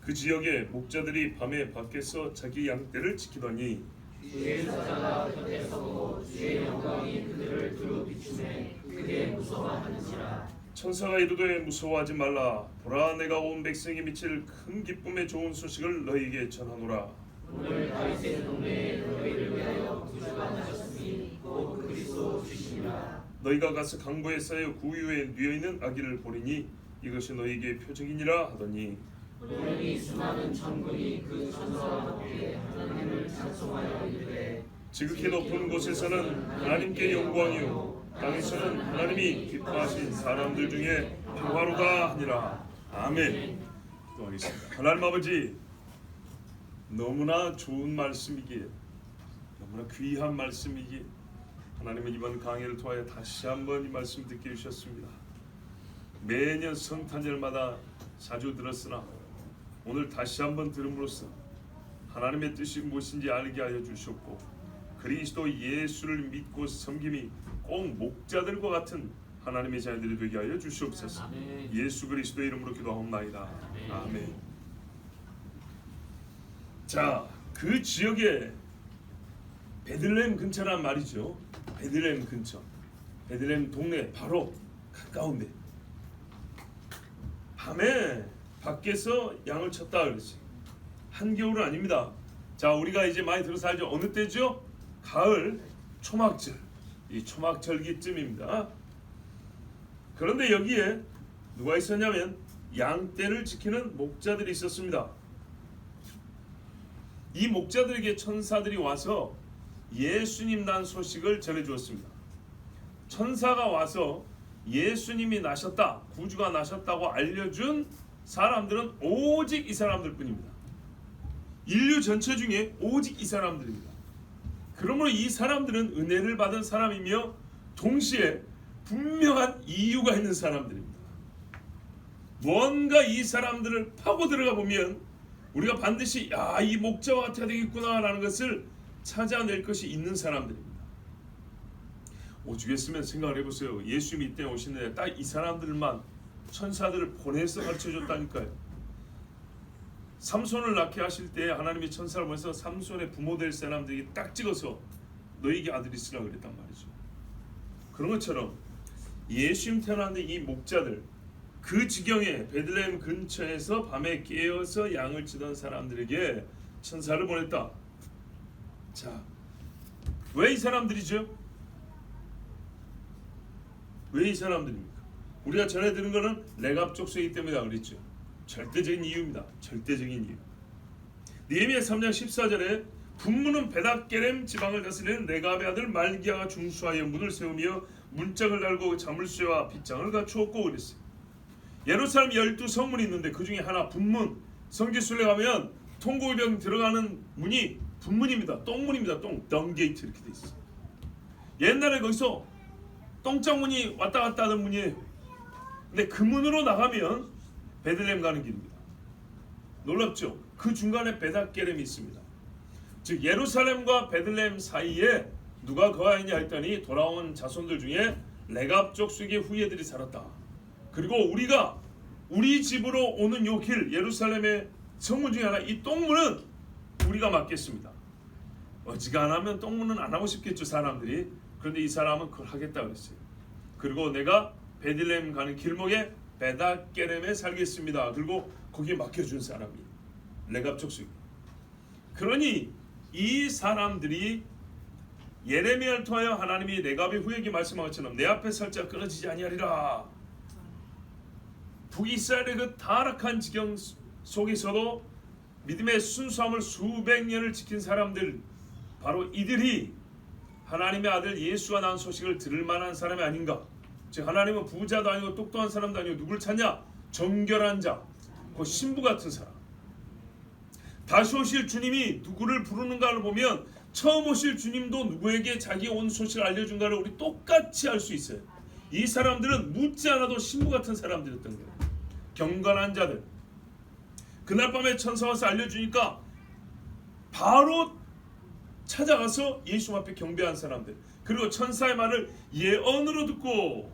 그 지역의 목자들이 밤에 밖에서 자기 양떼를 지키더니 주의 사자가 곁에 서고 주의 영광이 그들을 두루 비추매 크게 무서워하는지라. 천사가 이르되 무서워하지 말라. 보라, 내가 온 백성에게 미칠 큰 기쁨의 좋은 소식을 너희에게 전하노라. 오늘 다윗의 동네에 너희를 위하여 구주가 나셨으니 곧 그리스도 주시니라. 너희가 가서 강보에 쌓여 구유에 뉘어있는 아기를 보리니 이것이 너희에게 표적이니라 하더니 오늘이 수많은 천군이 그 천사와 함께 하나님을 찬송하여 이르되 지극히 높은 곳에서는 하나님께 영광이요 땅에서는 하나님이 기뻐하신 사람들 중에 평화로다 하니라. 아멘. 기도하겠습니다. 하나님 아버지, 너무나 좋은 말씀이기에 너무나 귀한 말씀이기에 하나님은 이번 강의를 통하여 다시 한번 이 말씀 듣게 해주셨습니다. 매년 성탄절마다 자주 들었으나 오늘 다시 한번 들음으로써 하나님의 뜻이 무엇인지 알게 하여 주셨고 그리스도 예수를 믿고 섬김이 꼭 목자들과 같은 하나님의 자녀들이 되게 하여 주시옵소서. 예수 그리스도의 이름으로 기도하옵나이다. 아멘. 자, 그 지역에 베들레헴 근처란 말이죠. 베들레헴 근처, 베들레헴 동네 바로 가까운데 밤에 밖에서 양을 쳤다 그랬지. 한겨울은 아닙니다. 자, 우리가 이제 많이 들어서 알죠. 어느 때죠? 가을 초막절, 이 초막절기쯤입니다. 그런데 여기에 누가 있었냐면 양떼를 지키는 목자들이 있었습니다. 이 목자들에게 천사들이 와서 예수님 난 소식을 전해주었습니다. 천사가 와서 예수님이 나셨다, 구주가 나셨다고 알려준 사람들은 오직 이 사람들 뿐입니다. 인류 전체 중에 오직 이 사람들입니다. 그러므로 이 사람들은 은혜를 받은 사람이며 동시에 분명한 이유가 있는 사람들입니다. 뭔가 이 사람들을 파고 들어가 보면 우리가 반드시 이 목자와 같아야 되겠구나 라는 것을 찾아낼 것이 있는 사람들입니다. 오죽했으면 생각을 해보세요. 예수님이 이때 오시는데 딱 이 사람들만 천사들을 보내서 가르쳐줬다니까요. 삼손을 낳게 하실 때 하나님이 천사를 보내서 삼손의 부모 될 사람들이 딱 찍어서 너에게 아들이 있으라 그랬단 말이죠. 그런 것처럼 예수님 태어났는데 이 목자들, 그 지경에 베들레헴 근처에서 밤에 깨어서 양을 치던 사람들에게 천사를 보냈다. 자, 왜 이 사람들이죠? 왜 이 사람들입니까? 우리가 전해 들은 것은 레갑 족속이기 때문이다 그랬죠. 절대적인 이유입니다. 절대적인 이유. 느헤미야 3장 14절에 분문은 베닷게렘 지방을 다스리는 레갑의 아들 말기야가 중수하여 문을 세우며 문짝을 달고 자물쇠와 빗장을 갖추었고 그랬어요. 예루살렘 12성문이 있는데 그 중에 하나 분문, 성지순례 가면 통곡병 들어가는 문이 분문입니다. 똥문입니다. 덩게이트 이렇게 돼 있어요. 옛날에 거기서 똥장문이 왔다 갔다 하는 문이에요. 근데 그 문으로 나가면 베들레헴 가는 길입니다. 놀랍죠? 그 중간에 베닷게렘이 있습니다. 즉 예루살렘과 베들레헴 사이에 누가 거하였냐 했더니 돌아온 자손들 중에 레갑 족속의 후예들이 살았다. 그리고 우리가 우리 집으로 오는 요 길, 예루살렘의 성문 중에 하나, 이 똥문은 우리가 맡겠습니다. 어지간하면 똥문은 안 하고 싶겠죠, 사람들이. 그런데 이 사람은 그걸 하겠다 그랬어요. 그리고 내가 베들레헴 가는 길목에 베닷게렘에 살겠습니다. 그리고 거기에 맡겨준 사람이 레갑 족속. 그러니 이 사람들이 예레미야를 통하여 하나님이 레갑의 후예에게 말씀한 것처럼 내 앞에 살짝 끊어지지 아니하리라. 북이스라엘의 그 타락한 지경 속에서도 믿음의 순수함을 수백 년을 지킨 사람들, 바로 이들이 하나님의 아들 예수가 낳은 소식을 들을 만한 사람이 아닌가. 즉 하나님은 부자도 아니고 똑똑한 사람도 아니고 누구를 찾냐? 정결한 자, 그 신부 같은 사람. 다시 오실 주님이 누구를 부르는가를 보면 처음 오실 주님도 누구에게 자기 온 소식을 알려준가를 우리 똑같이 알 수 있어요. 이 사람들은 묻지 않아도 신부 같은 사람들이었던 거예요. 경건한 자들. 그날 밤에 천사 와서 알려주니까 바로 찾아가서 예수 앞에 경배한 사람들. 그리고 천사의 말을 예언으로 듣고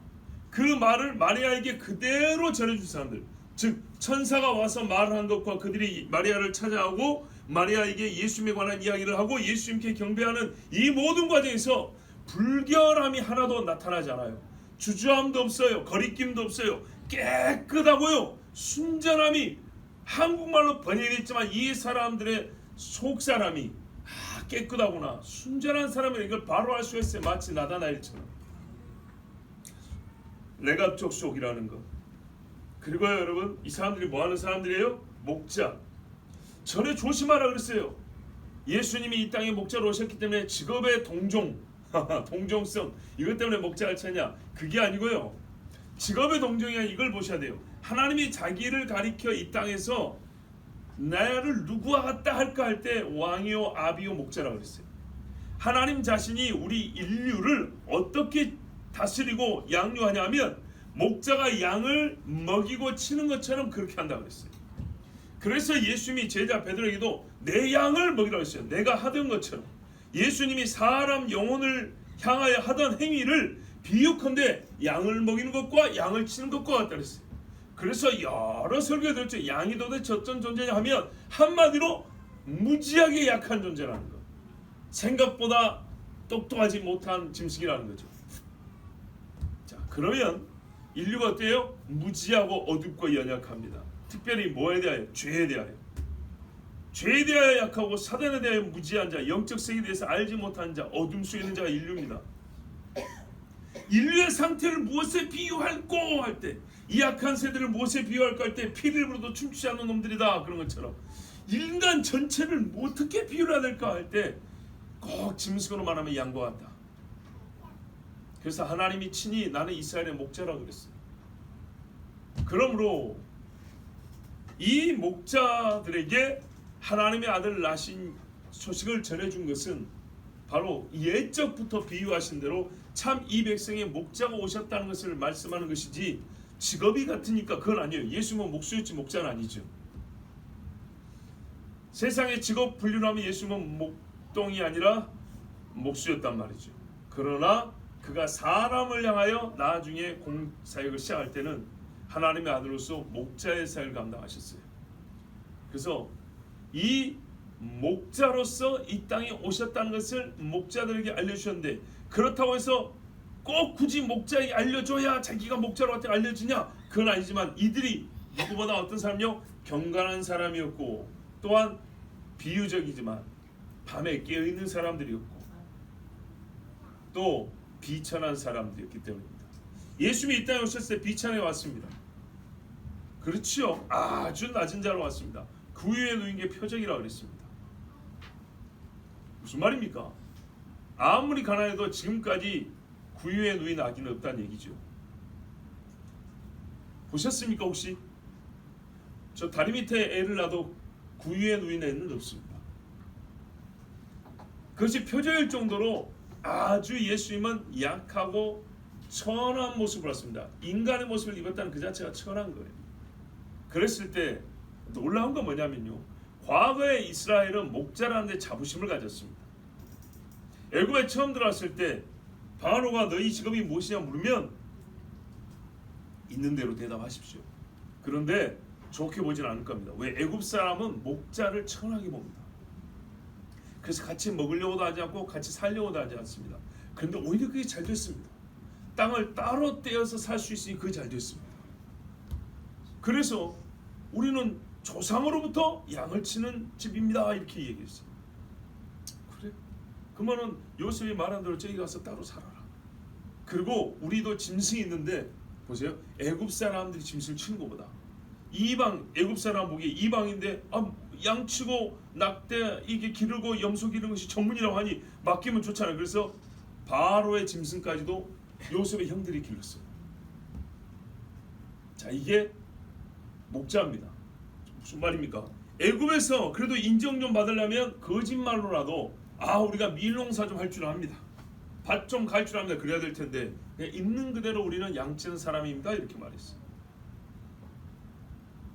그 말을 마리아에게 그대로 전해준 사람들. 즉 천사가 와서 말한 것과 그들이 마리아를 찾아오고 마리아에게 예수님에 관한 이야기를 하고 예수님께 경배하는 이 모든 과정에서 불결함이 하나도 나타나지 않아요. 주저함도 없어요. 거리낌도 없어요. 깨끗하고요. 순전함이 한국말로 번역되어 있지만 이 사람들의 속사람이 깨끗하구나, 순전한 사람이 이걸 바로 알 수가 있어요. 마치 나다나엘처럼. 레갑족 속이라는 것. 그리고요 여러분, 이 사람들이 뭐하는 사람들이에요? 목자. 전에 조심하라 그랬어요. 예수님이 이 땅에 목자로 오셨기 때문에 직업의 동종성, 이것 때문에 목자를 찾냐? 그게 아니고요. 직업의 동종이 아니라 이걸 보셔야 돼요. 하나님이 자기를 가리켜 이 땅에서 나를 누구와 같다 할까 할 때 왕이요 아비요 목자라고 그랬어요. 하나님 자신이 우리 인류를 어떻게 다스리고 양육하냐 하면 목자가 양을 먹이고 치는 것처럼 그렇게 한다고 그랬어요. 그래서 예수님이 제자 베드로에게도 내 양을 먹이라고 했어요. 내가 하던 것처럼. 예수님이 사람 영혼을 향하여 하던 행위를 비유컨대 양을 먹이는 것과 양을 치는 것과 같다 그랬어요. 그래서 여러 설교가 들었죠. 양이 도대체 어떤 존재냐 하면 한마디로 무지하게 약한 존재라는 것. 생각보다 똑똑하지 못한 짐승이라는 거죠. 자, 그러면 인류가 어때요? 무지하고 어둡고 연약합니다. 특별히 뭐에 대하여? 죄에 대하여. 죄에 대하여 약하고 사단에 대하여 무지한 자, 영적 세계에 대해서 알지 못한 자, 어둠 속에 있는 자가 인류입니다. 인류의 상태를 무엇에 비유할꼬 할 때, 이 약한 세대를 무엇에 비유할까 할 때 피를 불어도 춤추지 않는 놈들이다 그런 것처럼 인간 전체를 어떻게 비유해야 될까 할 때 꼭 짐승으로 말하면 양과 같다. 그래서 하나님이 친히 나는 이스라엘의 목자라고 그랬어요. 그러므로 이 목자들에게 하나님의 아들을 낳으신 소식을 전해준 것은 바로 예적부터 비유하신 대로 참 이 백성의 목자가 오셨다는 것을 말씀하는 것이지 직업이 같으니까 그건 아니에요. 예수님은 목수였지 목자는 아니죠. 세상의 직업 분류하면 예수님은 목동이 아니라 목수였단 말이죠. 그러나 그가 사람을 향하여 나중에 공사역을 시작할 때는 하나님의 아들로서 목자의 사역을 감당하셨어요. 그래서 이 목자로서 이 땅에 오셨다는 것을 목자들에게 알려주셨는데, 그렇다고 해서 꼭 굳이 목자에게 알려줘야 자기가 목자로 어떻게 알려주냐? 그건 아니지만 이들이 누구보다 어떤 사람이요? 경건한 사람이었고, 또한 비유적이지만 밤에 깨어있는 사람들이었고, 또 비천한 사람들이었기 때문입니다. 예수님이 이 땅에 오셨을 때 비천에 왔습니다. 그렇죠. 아주 낮은 자로 왔습니다. 그 위에 누인 게 표적이라고 그랬습니다. 무슨 말입니까? 아무리 가난해도 지금까지 구유에 누인 아기는 없다는 얘기죠. 보셨습니까 혹시? 저 다리 밑에 애를 낳아도 구유에 누인 애는 없습니다. 그것이 표적일 정도로 아주 예수님은 약하고 천한 모습을 했습니다. 인간의 모습을 입었다는 그 자체가 천한 거예요. 그랬을 때 놀라운 건 뭐냐면요, 과거에 이스라엘은 목자라는 데 자부심을 가졌습니다. 애굽에 처음 들어왔을 때 바로가 너희 직업이 무엇이냐 물으면 있는 대로 대답하십시오. 그런데 좋게 보진 않을 겁니다. 왜? 애굽 사람은 목자를 천하게 봅니다. 그래서 같이 먹으려고도 하지 않고 같이 살려고도 하지 않습니다. 그런데 오히려 그게 잘 됐습니다. 땅을 따로 떼어서 살 수 있으니 그게 잘 됐습니다. 그래서 우리는 조상으로부터 양을 치는 집입니다 이렇게 얘기했어요. 그래? 그러면은 요셉이 말한 대로 저기 가서 따로 살아라. 그리고 우리도 짐승이 있는데 보세요. 애굽 사람들이 짐승을 치는 것보다 이방, 애굽 사람 보기에 이방인데 양치고 낙대 이게 기르고 염소 기르는 것이 전문이라고 하니 맡기면 좋잖아요. 그래서 바로의 짐승까지도 요셉의 형들이 길렀어요. 자, 이게 목자입니다. 무슨 말입니까? 애굽에서 그래도 인정 좀 받으려면 거짓말로라도 우리가 밀농사 좀 할 줄 압니다. 밭 좀 갈 줄 압니다. 그래야 될 텐데 그냥 있는 그대로 우리는 양치는 사람입니다. 이렇게 말했어요.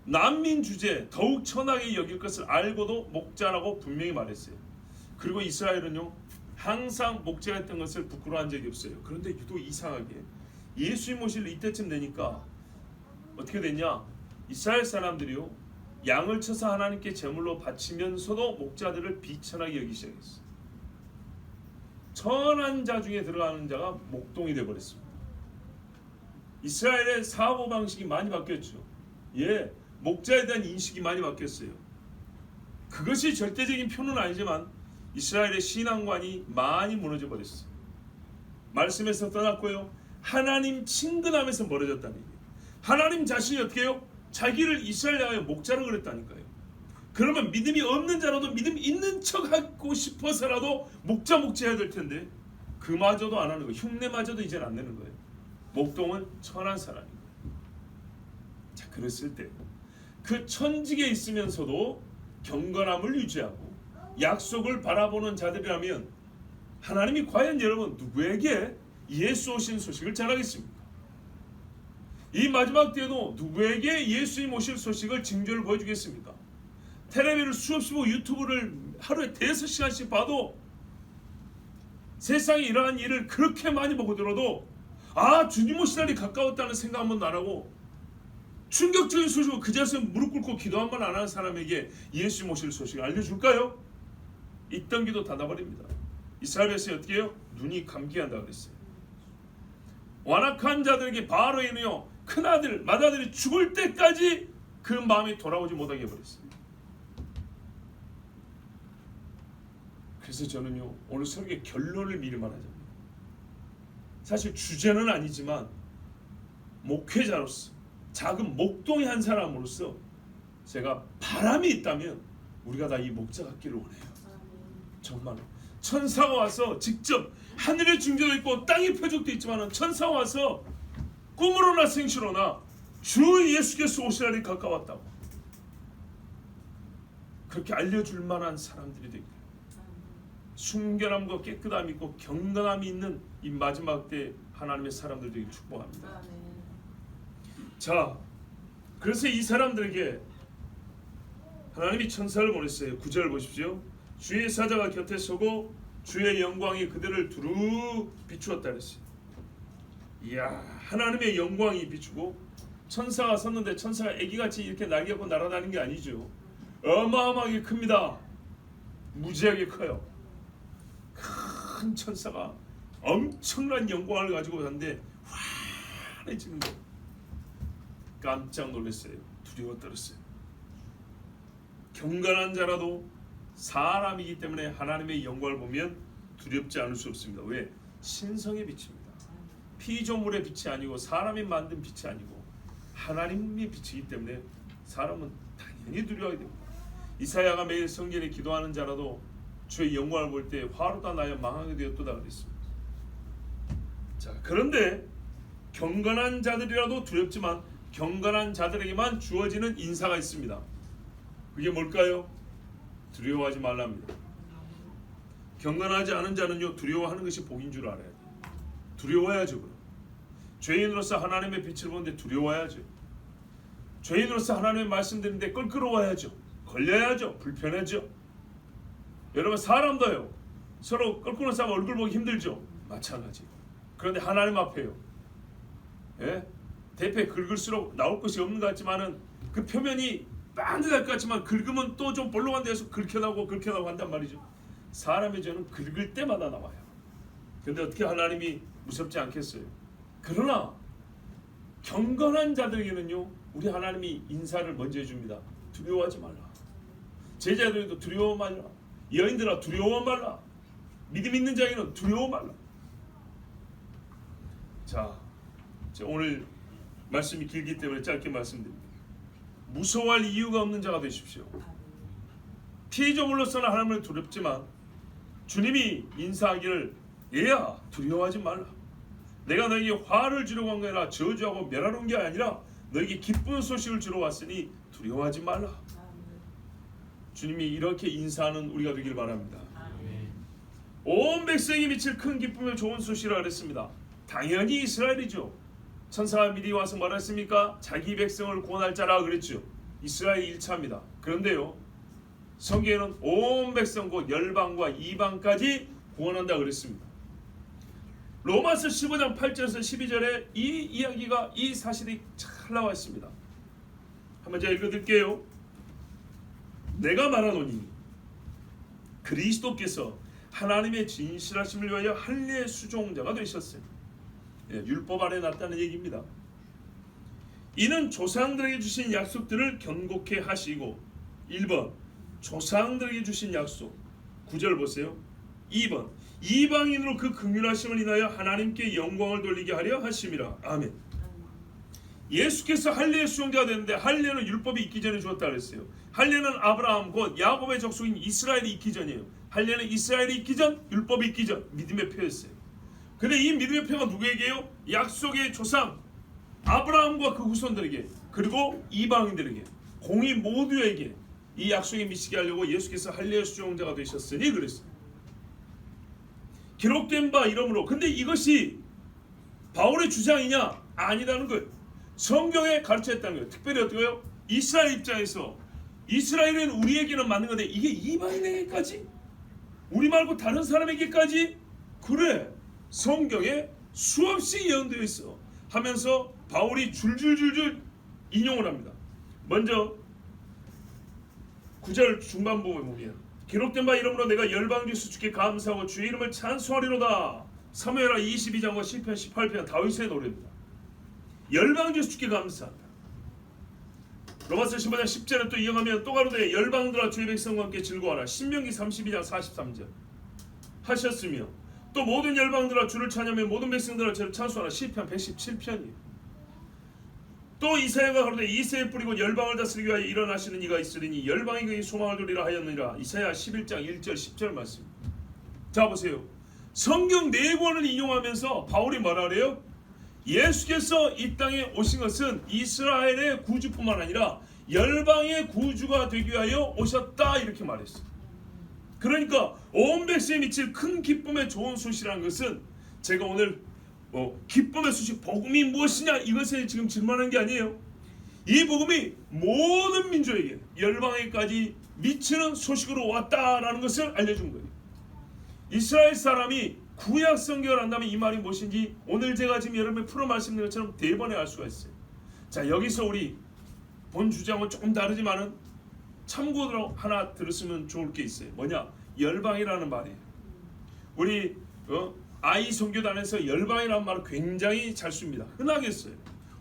난민 주제 더욱 천하게 여길 것을 알고도 목자라고 분명히 말했어요. 그리고 이스라엘은요 항상 목자였던 것을 부끄러워한 적이 없어요. 그런데 유독 이상하게 예수님 오실 이때쯤 되니까 어떻게 됐냐? 이스라엘 사람들이요 양을 쳐서 하나님께 제물로 바치면서도 목자들을 비천하게 여기기 시작했어요. 천한 자 중에 들어가는 자가 목동이 되어버렸습니다. 이스라엘의 사고방식이 많이 바뀌었죠. 예, 목자에 대한 인식이 많이 바뀌었어요. 그것이 절대적인 표는 아니지만 이스라엘의 신앙관이 많이 무너져 버렸어요. 말씀에서 떠났고요, 하나님 친근함에서 멀어졌다는 얘기예요. 하나님 자신이 어떻게 해요? 자기를 이스라엘의 목자로 그랬다니까요. 그러면 믿음이 없는 자라도 믿음 있는 척 하고 싶어서라도 목자해야 될 텐데 그마저도 안 하는 거예요. 흉내마저도 이제는 안 내는 거예요. 목동은 천한 사람이에요. 자, 그랬을 때 그 천직에 있으면서도 경건함을 유지하고 약속을 바라보는 자들이라면 하나님이 과연 여러분 누구에게 예수 오신 소식을 전하겠습니까? 이 마지막 때에도 누구에게 예수님 오실 소식을 징조를 보여주겠습니까? 텔레비를 수없이 보고 유튜브를 하루에 5시간씩 봐도 세상에 이러한 일을 그렇게 많이 보고 들어도 주님 오실 날이 가까웠다는 생각 한번도 안 하고 충격적인 소식을 그 자리에서 무릎 꿇고 기도 한 번 안 하는 사람에게 예수님 오실 소식을 알려줄까요? 있던 기도 닫아버립니다. 이스라엘 백성이 어떻게 해요? 눈이 감기한다 그랬어요. 완악한 자들에게 바로에는요 큰아들 맏아들이 죽을 때까지 그 마음이 돌아오지 못하게 해버렸어요. 그래서 저는요 오늘 설교의 결론을 미리 말하자면 사실 주제는 아니지만 목회자로서 작은 목동의 한 사람으로서 제가 바람이 있다면 우리가 다 이 목자 같기를 원해요. 정말로 천사가 와서 직접 하늘의 중재도 있고 땅의 표적도 있지만 천사가 와서 꿈으로나 생시로나 주 예수께서 오실 날이 가까웠다고 그렇게 알려줄 만한 사람들이 되기를 순결함과 깨끗함이 있고 경건함이 있는 이 마지막 때 하나님의 사람들 되기를 축복합니다. 자, 그래서 이 사람들에게 하나님이 천사를 보냈어요. 9절 보십시오. 주의 사자가 곁에 서고 주의 영광이 그들을 두루 비추었다 그랬어요. 이야, 하나님의 영광이 비추고 천사가 섰는데 천사가 애기같이 이렇게 날개 갖고 날아다니는 게 아니죠. 어마어마하게 큽니다. 무지하게 커요. 큰 천사가 엄청난 영광을 가지고 왔는데 환해지는 거예요. 깜짝 놀랐어요. 두려워 떨었어요. 경건한 자라도 사람이기 때문에 하나님의 영광을 보면 두렵지 않을 수 없습니다. 왜? 신성의 빛입니다. 피조물의 빛이 아니고 사람이 만든 빛이 아니고 하나님의 빛이기 때문에 사람은 당연히 두려워하게 됩니다. 이사야가 매일 성전에 기도하는 자라도 주의 영광을 볼 때 화로다 나여 망하게 되었도다 그랬습니다. 자, 그런데 경건한 자들이라도 두렵지만 경건한 자들에게만 주어지는 인사가 있습니다. 그게 뭘까요? 두려워하지 말랍니다. 경건하지 않은 자는요 두려워하는 것이 복인 줄 알아야 돼요. 두려워야죠. 그럼 죄인으로서 하나님의 빛을 보는데 두려워야죠. 죄인으로서 하나님의 말씀 듣는데 껄끄러워야죠. 걸려야죠. 불편하죠. 여러분 사람도요 서로 껄끄러운 사람 얼굴 보기 힘들죠. 마찬가지. 그런데 하나님 앞에요. 예? 대패 긁을수록 나올 것이 없는 것 같지만은 그 표면이 반듯할 것 같지만 긁으면 또 좀 볼록한 데서 긁혀나오고 한단 말이죠. 사람의 죄는 긁을 때마다 나와요. 근데 어떻게 하나님이 무섭지 않겠어요? 그러나 경건한 자들에게는요 우리 하나님이 인사를 먼저 해줍니다. 두려워하지 말라. 제자들도 두려워 말라. 여인들아 두려워 말라. 믿음 있는 자에게는 두려워 말라. 자, 오늘 말씀이 길기 때문에 짧게 말씀드립니다. 무서워할 이유가 없는 자가 되십시오. 피조물로서는 하나님을 두렵지만 주님이 인사하기를 얘야 두려워하지 말라. 내가 너에게 화를 주려고 한 게 아니라 저주하고 멸하러 온 게 아니라 너에게 기쁜 소식을 주러 왔으니 두려워하지 말라. 주님이 이렇게 인사하는 우리가 되길 바랍니다. 온 백성이 미칠 큰 기쁨의 좋은 소식이라 그랬습니다. 당연히 이스라엘이죠. 천사가 미리 와서 뭐라 했습니까? 자기 백성을 구원할 자라 그랬죠. 이스라엘 1차입니다. 그런데요 성경에는 온 백성 곧 열방과 이방까지 구원한다 그랬습니다. 로마서 15장 8절에서 12절에 이 이야기가 이 사실이 잘 나와 있습니다. 한번 제가 읽어드릴게요. 내가 말하노니 그리스도께서 하나님의 진실하심을 위하여 할례 수종자가 되셨어요. 율법 아래 났다는 얘기입니다. 이는 조상들에게 주신 약속들을 견고케 하시고 1번 조상들에게 주신 약속 9절 보세요. 2번 이방인으로 그 긍휼하심을 인하여 하나님께 영광을 돌리게 하려 하심이라. 아멘. 예수께서 할례의 수종자가 되는데 할례는 율법이 있기 전에 주었다 그랬어요. 할례는 아브라함 곧 야곱의 족속인 이스라엘이 있기 전이에요. 할례는 이스라엘이 있기 전, 율법이 있기 전 믿음의 표였어요. 근데 이 믿음의 표가 누구에게요? 약속의 조상 아브라함과 그 후손들에게 그리고 이방인들에게 공의 모두에게 이 약속에 미치게 하려고 예수께서 할례의 수종자가 되셨으니 그랬어요. 기록된 바 이러므로. 근데 이것이 바울의 주장이냐? 아니라는 거예요. 성경에 가르쳤다는 거예요. 특별히 어떻게요? 이스라엘 입장에서 이스라엘은 우리에게는 맞는 건데 이게 이방인에게까지? 우리 말고 다른 사람에게까지? 그래. 성경에 수없이 예언되어 있어. 하면서 바울이 줄줄줄줄 인용을 합니다. 먼저 9절 중반 부분에 보면 기록된 바 이러므로 내가 열방주 수축에 감사하고 주의 이름을 찬송하리로다. 사무엘하 22장과 시편 18편 다윗의 노래입니다. 열방주 수축에 감사한다. 로마서 15장 10절에 또 이어가면 또 가로되 열방들아 주의 백성과 함께 즐거워하라. 신명기 32장 43절 하셨으며 또 모든 열방들아 주를 찬양하며 모든 백성들아 주를 찬송하라. 시편 117편이에요. 또 이사야가 가로되 이새의 뿌리고 열방을 다스리기 위하여 일어나시는 이가 있으리니 열방이 그의 소망을 두리라 하였느니라. 이사야 11장 1절 10절 말씀. 자 보세요. 성경 네 권을 인용하면서 바울이 뭐라 그래요? 예수께서 이 땅에 오신 것은 이스라엘의 구주뿐만 아니라 열방의 구주가 되기 위하여 오셨다 이렇게 말했어요. 그러니까 온 백성에 미칠 큰 기쁨의 좋은 소식이라는 것은 제가 오늘 기쁨의 소식 복음이 무엇이냐 이것에 지금 질문하는 게 아니에요. 이 복음이 모든 민족에게 열방에까지 미치는 소식으로 왔다라는 것을 알려준 거예요. 이스라엘 사람이 구약 성경을 안다면 이 말이 무엇인지 오늘 제가 지금 여러분의 프로 말씀드린 것처럼 대번에 알 수가 있어요. 자 여기서 우리 본 주장은 조금 다르지만은 참고로 하나 들었으면 좋을 게 있어요. 뭐냐? 열방이라는 말이에요. 우리 아이 선교단에서 열방이라는 말을 굉장히 잘 씁니다. 흔하게 써요.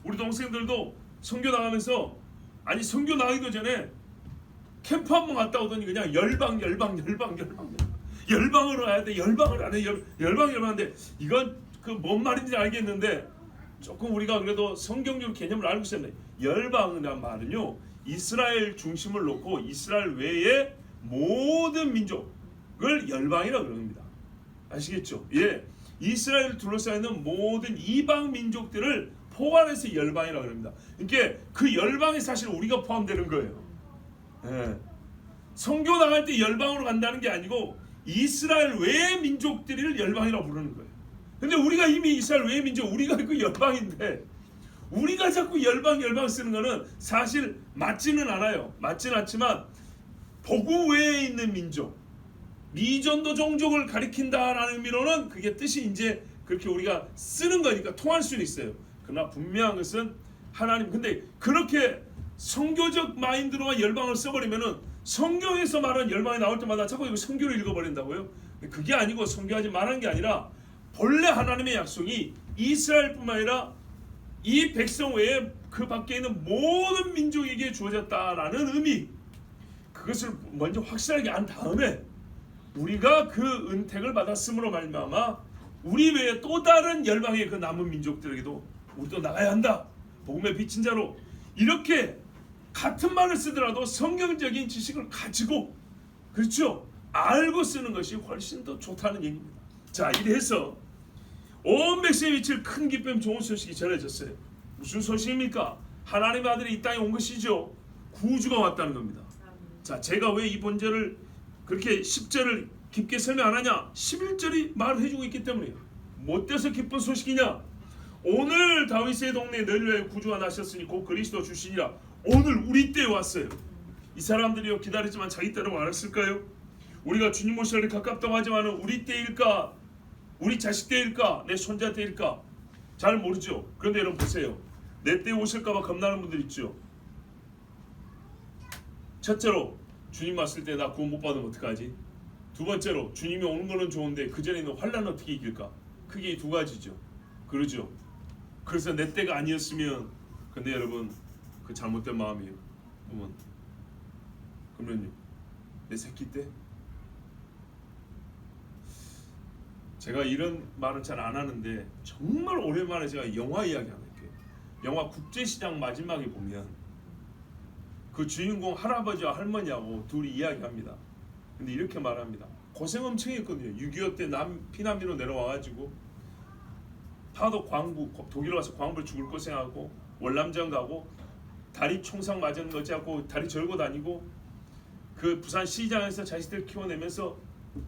우리 동생들도 선교 나가면서 아니 선교 나가기도 전에 캠프 한 번 갔다 오더니 그냥 열방으로 가야 돼. 열방을 안 해. 열방인데 이건 그 뭔 말인지 알겠는데 조금 우리가 그래도 성경적 개념을 알고 있었네. 열방이란 말은요 이스라엘 중심을 놓고 이스라엘 외의 모든 민족을 열방이라고 그럽니다. 아시겠죠? 예, 이스라엘을 둘러싸여 있는 모든 이방 민족들을 포괄해서 열방이라고 그럽니다. 그러니까 그 열방에 사실 우리가 포함되는 거예요. 예. 선교 나갈 때 열방으로 간다는 게 아니고 이스라엘 외의 민족들을 열방이라고 부르는 거예요. 근데 우리가 이미 이스라엘 외의 민족, 우리가 그 열방인데 우리가 자꾸 열방 쓰는 거는 사실 맞지는 않아요. 맞지는 않지만 복음 외에 있는 민족, 미전도 종족을 가리킨다라는 의미로는 그게 뜻이 이제 그렇게 우리가 쓰는 거니까 통할 수는 있어요. 그러나 분명한 것은 하나님, 근데 그렇게 성교적 마인드로만 열방을 써버리면은 성경에서 말하는 열방이 나올 때마다 자꾸 이거 성교를 읽어버린다고요? 그게 아니고 성교하지 말한 게 아니라 본래 하나님의 약속이 이스라엘뿐만 아니라 이 백성 외에 그 밖에 있는 모든 민족에게 주어졌다라는 의미, 그것을 먼저 확실하게 안 다음에 우리가 그 은택을 받았음으로 말미암아 우리 외에 또 다른 열방의 그 남은 민족들에게도 우리도 나가야 한다. 복음의 비친 자로 이렇게 같은 말을 쓰더라도 성경적인 지식을 가지고 그렇죠? 알고 쓰는 것이 훨씬 더 좋다는 얘기입니다. 자, 이래서 온 백성에 미칠 큰 기쁨 좋은 소식이 전해졌어요. 무슨 소식입니까? 하나님의 아들이 이 땅에 온 것이죠. 구주가 왔다는 겁니다. 자, 제가 왜 이 본절을 그렇게 10절을 깊게 설명 안 하냐? 11절이 말을 해주고 있기 때문이에요. 뭐 때서 기쁜 소식이냐? 오늘 다윗의 동네에 너희를 위하여 구주가 나셨으니 곧 그리스도 주시니라. 오늘 우리 때에 왔어요. 이 사람들이요 기다리지만 자기 때라고 안 했을까요? 우리가 주님 오실 날이 가깝다고 하지만 우리 때일까? 우리 자식 때일까? 내 손자 때일까? 잘 모르죠. 그런데 여러분 보세요. 내 때 오실까 봐 겁나는 분들 있죠. 첫째로 주님 왔을 때 나 구원 못 받으면 어떡하지? 두 번째로 주님이 오는 거는 좋은데 그 전에 있는 환난은 어떻게 이길까? 크게 이 두 가지죠. 그러죠. 그래서 내 때가 아니었으면, 근데 여러분 그 잘못된 마음이에요. 그러면요 내 새끼 때? 제가 이런 말은 잘 안 하는데 정말 오랜만에 제가 영화 이야기 하나 할게요. 영화 국제시장 마지막에 보면 그 주인공 할아버지와 할머니하고 둘이 이야기합니다. 근데 이렇게 말합니다. 고생 엄청 했거든요. 6.25 때 피난민으로 내려와가지고 파도 광부, 독일 와서 광부를 죽을 고생하고 월남전 가고 다리 총상 맞은 거지 않고 다리 절고 다니고 그 부산 시장에서 자식들 키워내면서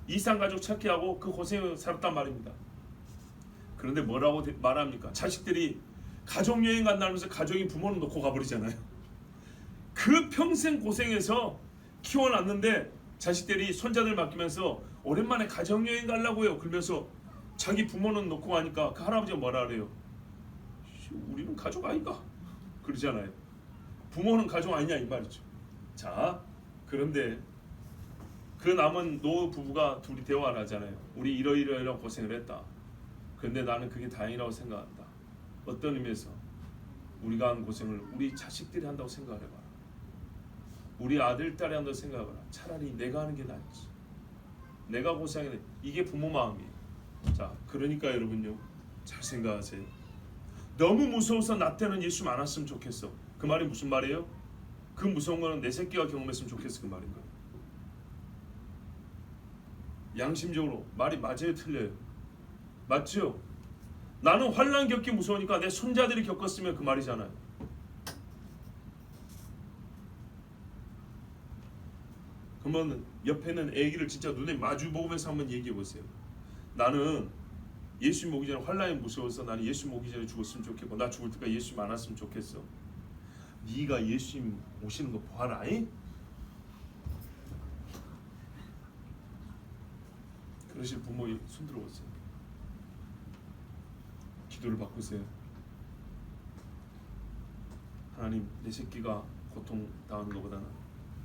이산가족 찾기 하고 그 고생을 살았단 말입니다. 그런데 뭐라고 말합니까? 자식들이 가족여행 간다면서 가족이 부모는 놓고 가버리잖아요. 그 평생 고생해서 키워놨는데 자식들이 손자들 맡기면서 오랜만에 가족여행 가려고요 그러면서 자기 부모는 놓고 가니까 그 할아버지가 뭐라 그래요? 우리는 가족 아이가? 그러잖아요. 부모는 가족 아니냐 이 말이죠. 자, 그런데 그 남은 노 부부가 둘이 대화를 하잖아요. 우리 이러이러이러 고생을 했다. 그런데 나는 그게 다행이라고 생각한다. 어떤 의미에서? 우리가 한 고생을 우리 자식들이 한다고 생각을 해봐라. 우리 아들, 딸이 한다고 생각해봐라. 차라리 내가 하는 게 낫지. 내가 고생해. 이게 부모 마음이에요. 자, 그러니까 여러분요, 잘 생각하세요. 너무 무서워서 나 때는 예수 안 왔으면 좋겠어. 그 말이 무슨 말이에요? 그 무서운 거는 내 새끼가 경험했으면 좋겠어. 그 말인 거예요. 양심적으로 말이 맞아요, 틀려요? 맞죠? 나는 환난 겪기 무서우니까 내 손자들이 겪었으면 그 말이잖아요. 그러면 옆에는 애기를 진짜 눈에 마주 보면서 한번 얘기해 보세요. 나는 예수 오기 전에 환난이 무서워서 나는 예수 오기 전에 죽었으면 좋겠고 나 죽을 때까지 예수 만났으면 좋겠어. 네가 예수 오시는 거 봐라. 그러실 부모 손 들어보세요. 기도를 바꾸세요. 하나님, 내 새끼가 고통 당하는 것보다는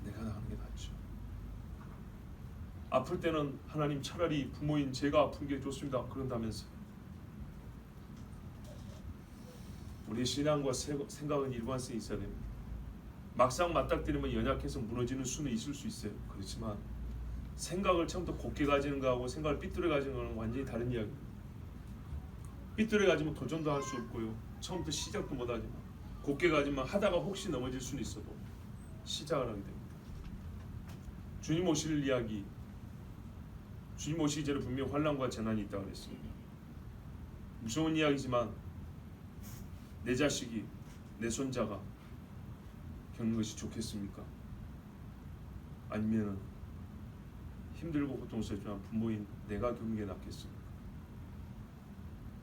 내가 당하는 게 낫죠. 아플 때는 하나님 차라리 부모인 제가 아픈 게 좋습니다. 그런다면서 우리의 신앙과 생각은 일관성이 있어야 됩니다. 막상 맞닥뜨리면 연약해서 무너지는 수는 있을 수 있어요. 그렇지만 생각을 처음부터 곱게 가지는 거하고 생각을 삐뚤게 가지는 거는 완전히 다른 이야기입니다. 삐뚤게 가지면 도전도 할 수 없고요. 처음부터 시작도 못하지만 곱게 가지면 하다가 혹시 넘어질 수는 있어도 시작을 하게 됩니다. 주님 오실 이야기, 주님 오시기 전에 분명 환난과 재난이 있다고 그랬습니다. 무서운 이야기지만 내 자식이, 내 손자가 겪는 것이 좋겠습니까? 아니면 힘들고 고통스럽지만 부모인 내가 겪는 게 낫겠습니까?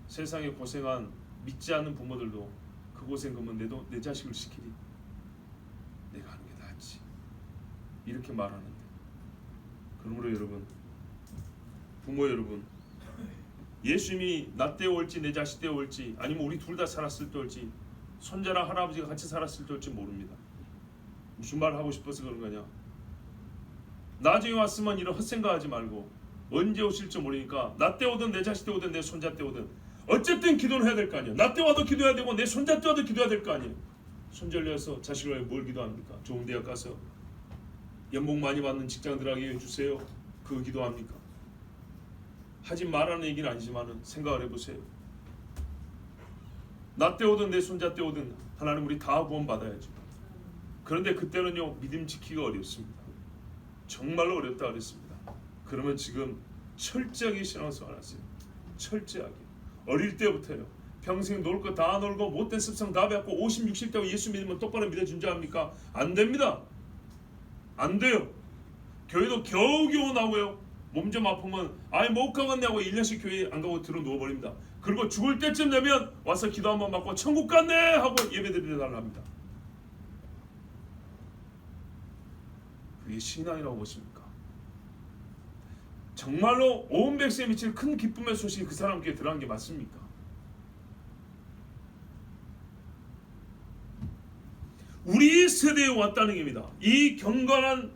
세상에 고생한 믿지 않는 부모들도 그 고생 그러면 내 자식을 시키리. 내가 하는 게 낫지. 이렇게 말하는데, 그러므로 여러분, 부모 여러분, 예수님이 나 때 올지 내 자식 때 올지 아니면 우리 둘 다 살았을 때 올지 손자랑 할아버지가 같이 살았을 때 올지 모릅니다. 무슨 말 하고 싶어서 그런 거냐? 나중에 왔으면 이런 헛생각하지 말고 언제 오실지 모르니까 나 때 오든 내 자식 때 오든 내 손자 때 오든 어쨌든 기도를 해야 될 거 아니에요. 나 때 와도 기도해야 되고 내 손자 때 와도 기도해야 될 거 아니에요. 손절려서 자식을 위해 뭘 기도합니까? 좋은 대학 가서 연봉 많이 받는 직장 들어가게 해주세요. 그거 기도합니까? 하지 말라는 얘기는 아니지만 생각을 해보세요. 나 때 오든 내 손자 때 오든 하나님 우리 다 구원 받아야죠. 그런데 그때는요 믿음 지키기가 어렵습니다. 정말로 어렵다 그랬습니다. 그러면 지금 철저하게 신앙생활 하세요. 철저하게. 어릴 때부터요. 평생 놀 거 다 놀고 못된 습성 다 배웠고 50, 60 되고 예수 믿으면 똑바로 믿어준 줄 압니까? 안 됩니다. 안 돼요. 교회도 겨우겨우 나오고요. 몸 좀 아프면 아예 못 가겠냐고 1년씩 교회 안 가고 들어 누워버립니다. 그리고 죽을 때쯤 되면 와서 기도 한번 받고 천국 갔네 하고 예배드리달라 합니다. 그게 신앙이라고 보십니까? 정말로 온 백성에 미칠 큰 기쁨의 소식이 그 사람께 들어간 게 맞습니까? 우리 세대에 왔다는 겁니다. 이 경건한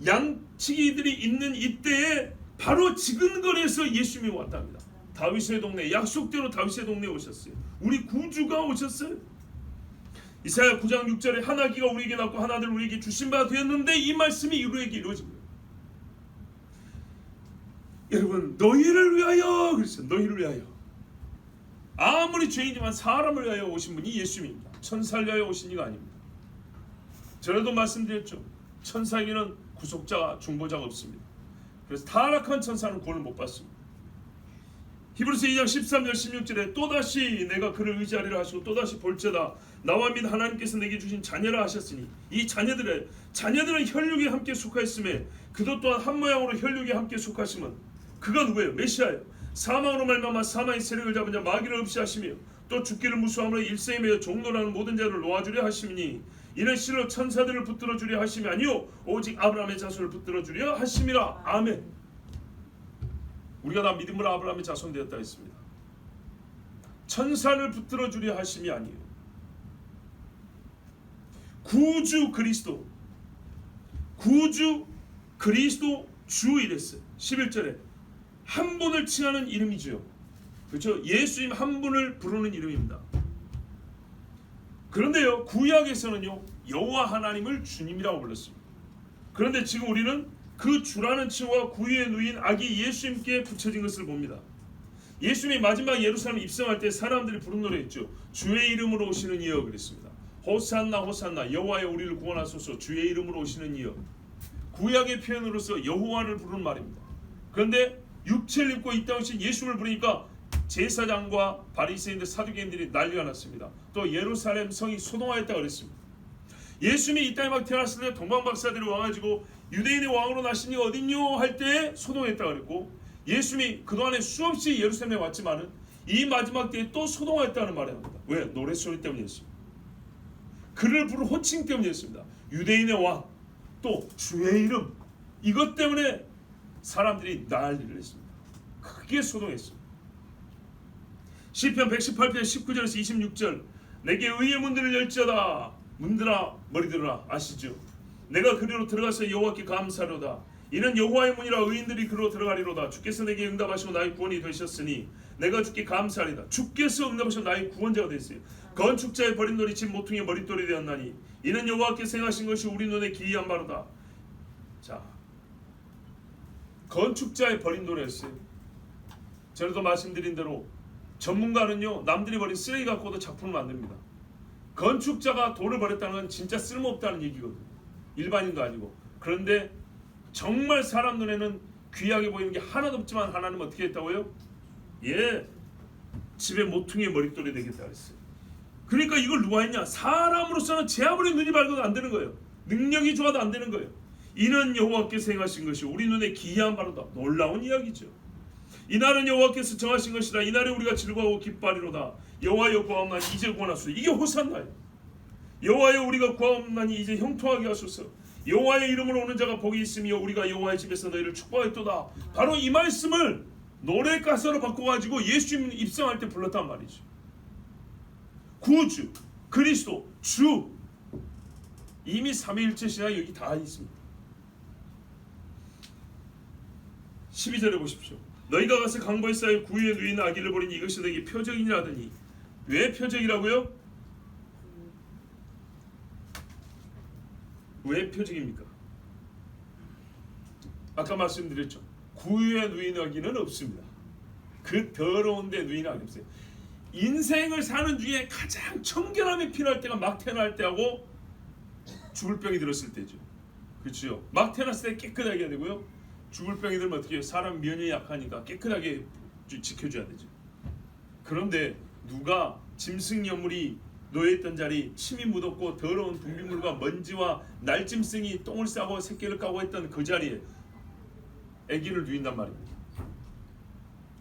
양치기들이 있는 이때에 바로 지근거리에서 예수님이 왔답니다. 다윗의 동네, 약속대로 다윗의 동네에 오셨어요. 우리 구주가 오셨어요. 이사야 9장 6절에 하나기가 우리에게 낳고 하나들 우리에게 주신 바 되었는데 이 말씀이 우리에게 이루어진 거예요. 여러분, 너희를 위하여 그랬어요. 너희를 위하여. 아무리 죄인이지만 사람을 위하여 오신 분이 예수님입니다. 천사를 위하여 오신 이가 아닙니다. 전에도 말씀드렸죠. 천사에게는 구속자가 중보자가 없습니다. 그래서 타락한 천사는 구원을 못 받습니다. 히브리서 2장 13절 16절에 또다시 내가 그를 의지하리라 하시고 또다시 볼지어다 나와 및 하나님께서 내게 주신 자녀라 하셨으니 이 자녀들은 혈육에 함께 속하였음에 그도 또한 한 모양으로 혈육에 함께 속하심은 그가 누구예요? 메시아예요. 사망으로 말미암아 사망의 세력을 잡은 자 마귀를 없이 하시며 또 죽기를 무수함으로 일생에 매여 종노라는 모든 자를 놓아주려 하심이니 이는 실로 천사들을 붙들어 주려 하심이 아니요 오직 아브라함의 자손을 붙들어 주려 하심이라. 아멘. 우리가 다 믿음으로 아브라함의 자손 되었다 했습니다. 천사를 붙들어 주려 하심이 아니에요. 구주 그리스도 주 이랬어요. 11절에 한 분을 칭하는 이름이죠. 그렇죠? 예수님 한 분을 부르는 이름입니다. 그런데요, 구약에서는요 여호와 하나님을 주님이라고 불렀습니다. 그런데 지금 우리는 그 주라는 칭호가 구유에 누인 아기 예수님께 붙여진 것을 봅니다. 예수님이 마지막 예루살렘 입성할 때 사람들이 부른 노래였죠. 주의 이름으로 오시는 이여 그랬습니다. 호산나 호산나 여호와여 우리를 구원하소서 주의 이름으로 오시는 이여. 구약의 표현으로서 여호와를 부르는 말입니다. 그런데 육체를 입고 이 땅에 오신 예수를 부르니까 제사장과 바리새인들 사두개인들이 난리가 났습니다. 또 예루살렘 성이 소동하였다 그랬습니다. 예수님이 이 땅에 막 태어났을 때 동방박사들이 와가지고 유대인의 왕으로 나신 이가 어딨뇨 할 때 소동했다 그랬고 예수님이 그동안에 수없이 예루살렘에 왔지만은 이 마지막 때에 또 소동했다는 말을 합니다. 왜? 노랫소리 때문이었습니다. 그를 부른 호칭 때문이었습니다. 유대인의 왕, 또 주의 이름, 이것 때문에 사람들이 난리를 했습니다. 크게 소동했습니다. 시편 118편 19절에서 26절 내게 의의 문들을 열지어다. 문들아 머리들아 아시죠? 내가 그리로 들어가서 여호와께 감사하로다. 이는 여호와의 문이라 의인들이 그리로 들어가리로다. 주께서 내게 응답하시고 나의 구원이 되셨으니 내가 주께 감사하리다. 주께서 응답하시고 나의 구원자가 되었어요. 건축자의 버린 돌이 집 모퉁이의 머릿돌이 되었나니 이는 여호와께서 행하신 것이 우리 눈에 기이한 바로다. 자, 건축자의 버린 돌이었어요. 전에도 말씀드린 대로 전문가는요 남들이 버린 쓰레기 갖고도 작품을 만듭니다. 건축자가 돌을 버렸다는 건 진짜 쓸모없다는 얘기거든요. 일반인도 아니고. 그런데 정말 사람 눈에는 귀하게 보이는 게 하나도 없지만 하나님은 어떻게 했다고요? 예, 집에 모퉁이의 머릿돌이 되겠다 했어요. 그러니까 이걸 누가 했냐? 사람으로서는 제 아무리 눈이 밝아도 안 되는 거예요. 능력이 좋아도 안 되는 거예요. 이는 여호와께서 행하신 것이 우리 눈에 기이한 바로다. 놀라운 이야기죠. 이날은 여호와께서 정하신 것이다. 이날에 우리가 즐거워하고 기뻐하리로다. 여호와여 구하옵나니 이제 구원하소서. 이게 호산나예요. 여호와여 우리가 구하옵나니 이제 형통하게 하소서. 여호와의 이름으로 오는 자가 복이 있으며 우리가 여호와의 집에서 너희를 축복하였도다. 바로 이 말씀을 노래 가사로 바꿔가지고 예수님 입성할 때 불렀단 말이죠. 구주, 그리스도, 주. 이미 삼위일체 신앙이 여기 다 있습니다. 12절에 보십시오. 너희가 가서 강보에 쌓여 구유에 누인 아기를 보리니 이것이 너희에게 표적이니라 하더니 왜 표적이라고요? 왜 표적입니까? 아까 말씀드렸죠. 구유에 누인 아기는 없습니다. 그 더러운 데 누인 아기 없어요. 인생을 사는 중에 가장 청결함이 필요할 때가 막 태어날 때하고 죽을 병이 들었을 때죠. 그렇죠? 막 태어났을 때 깨끗하게 해야 되고요. 죽을 병이 들면 어떻게 해요? 사람 면역이 약하니까 깨끗하게 지켜줘야 되죠. 그런데 누가 짐승여물이 놓여있던 자리 침이 묻었고 더러운 분비물과 먼지와 날짐승이 똥을 싸고 새끼를 까고 했던 그 자리에 아기를 누인단 말입니다.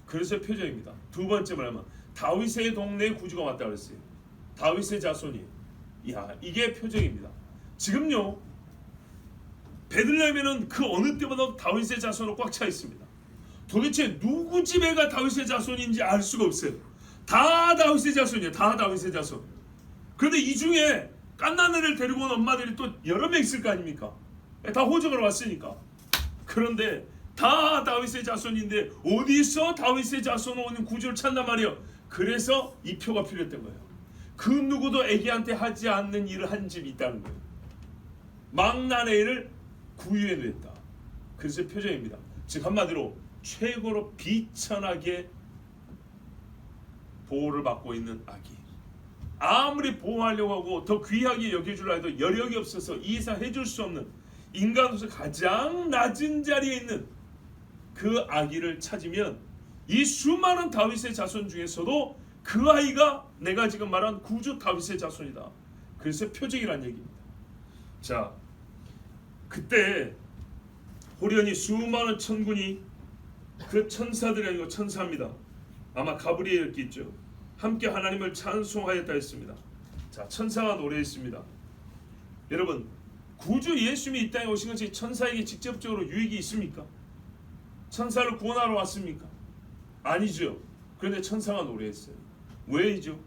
그래서 표적입니다. 두 번째 말하면 다윗의 동네에 구주가 왔다 그랬어요. 다윗의 자손이. 이야, 이게 표적입니다. 지금요 베들레헴에는 그 어느 때보다 다윗의 자손으로 꽉 차 있습니다. 도대체 누구 집에가 다윗의 자손인지 알 수가 없어요. 다 다윗의 자손이에요. 다 다윗의 자손. 그런데 이 중에 갓난 애를 데리고 온 엄마들이 또 여러 명 있을 거 아닙니까? 다 호적으로 왔으니까. 그런데 다 다윗의 자손인데 어디서 다윗의 자손 오는 구주를 찾나 말이요. 그래서 이 표가 필요했던 거예요. 그 누구도 애기한테 하지 않는 일을 한 집이 있다는 거예요. 망나니를 구유해냈다. 그래서 표정입니다. 즉 한마디로 최고로 비천하게 보호를 받고 있는 아기. 아무리 보호하려고 하고 더 귀하게 여겨주려 해도 여력이 없어서 이 이상 해줄 수 없는 인간으로서 가장 낮은 자리에 있는 그 아기를 찾으면 이 수많은 다윗의 자손 중에서도 그 아이가 내가 지금 말한 구주 다윗의 자손이다. 그래서 표적이란 얘기입니다. 자, 그때 호련히 수많은 천군이 그 천사들이 아니고 천사입니다. 아마 가브리엘이었겠죠. 함께 하나님을 찬송하였다 했습니다. 자, 천사가 노래했습니다. 여러분, 구주 예수님이 이 땅에 오신 것이 천사에게 직접적으로 유익이 있습니까? 천사를 구원하러 왔습니까? 아니죠. 그런데 천사가 노래했어요. 왜이죠?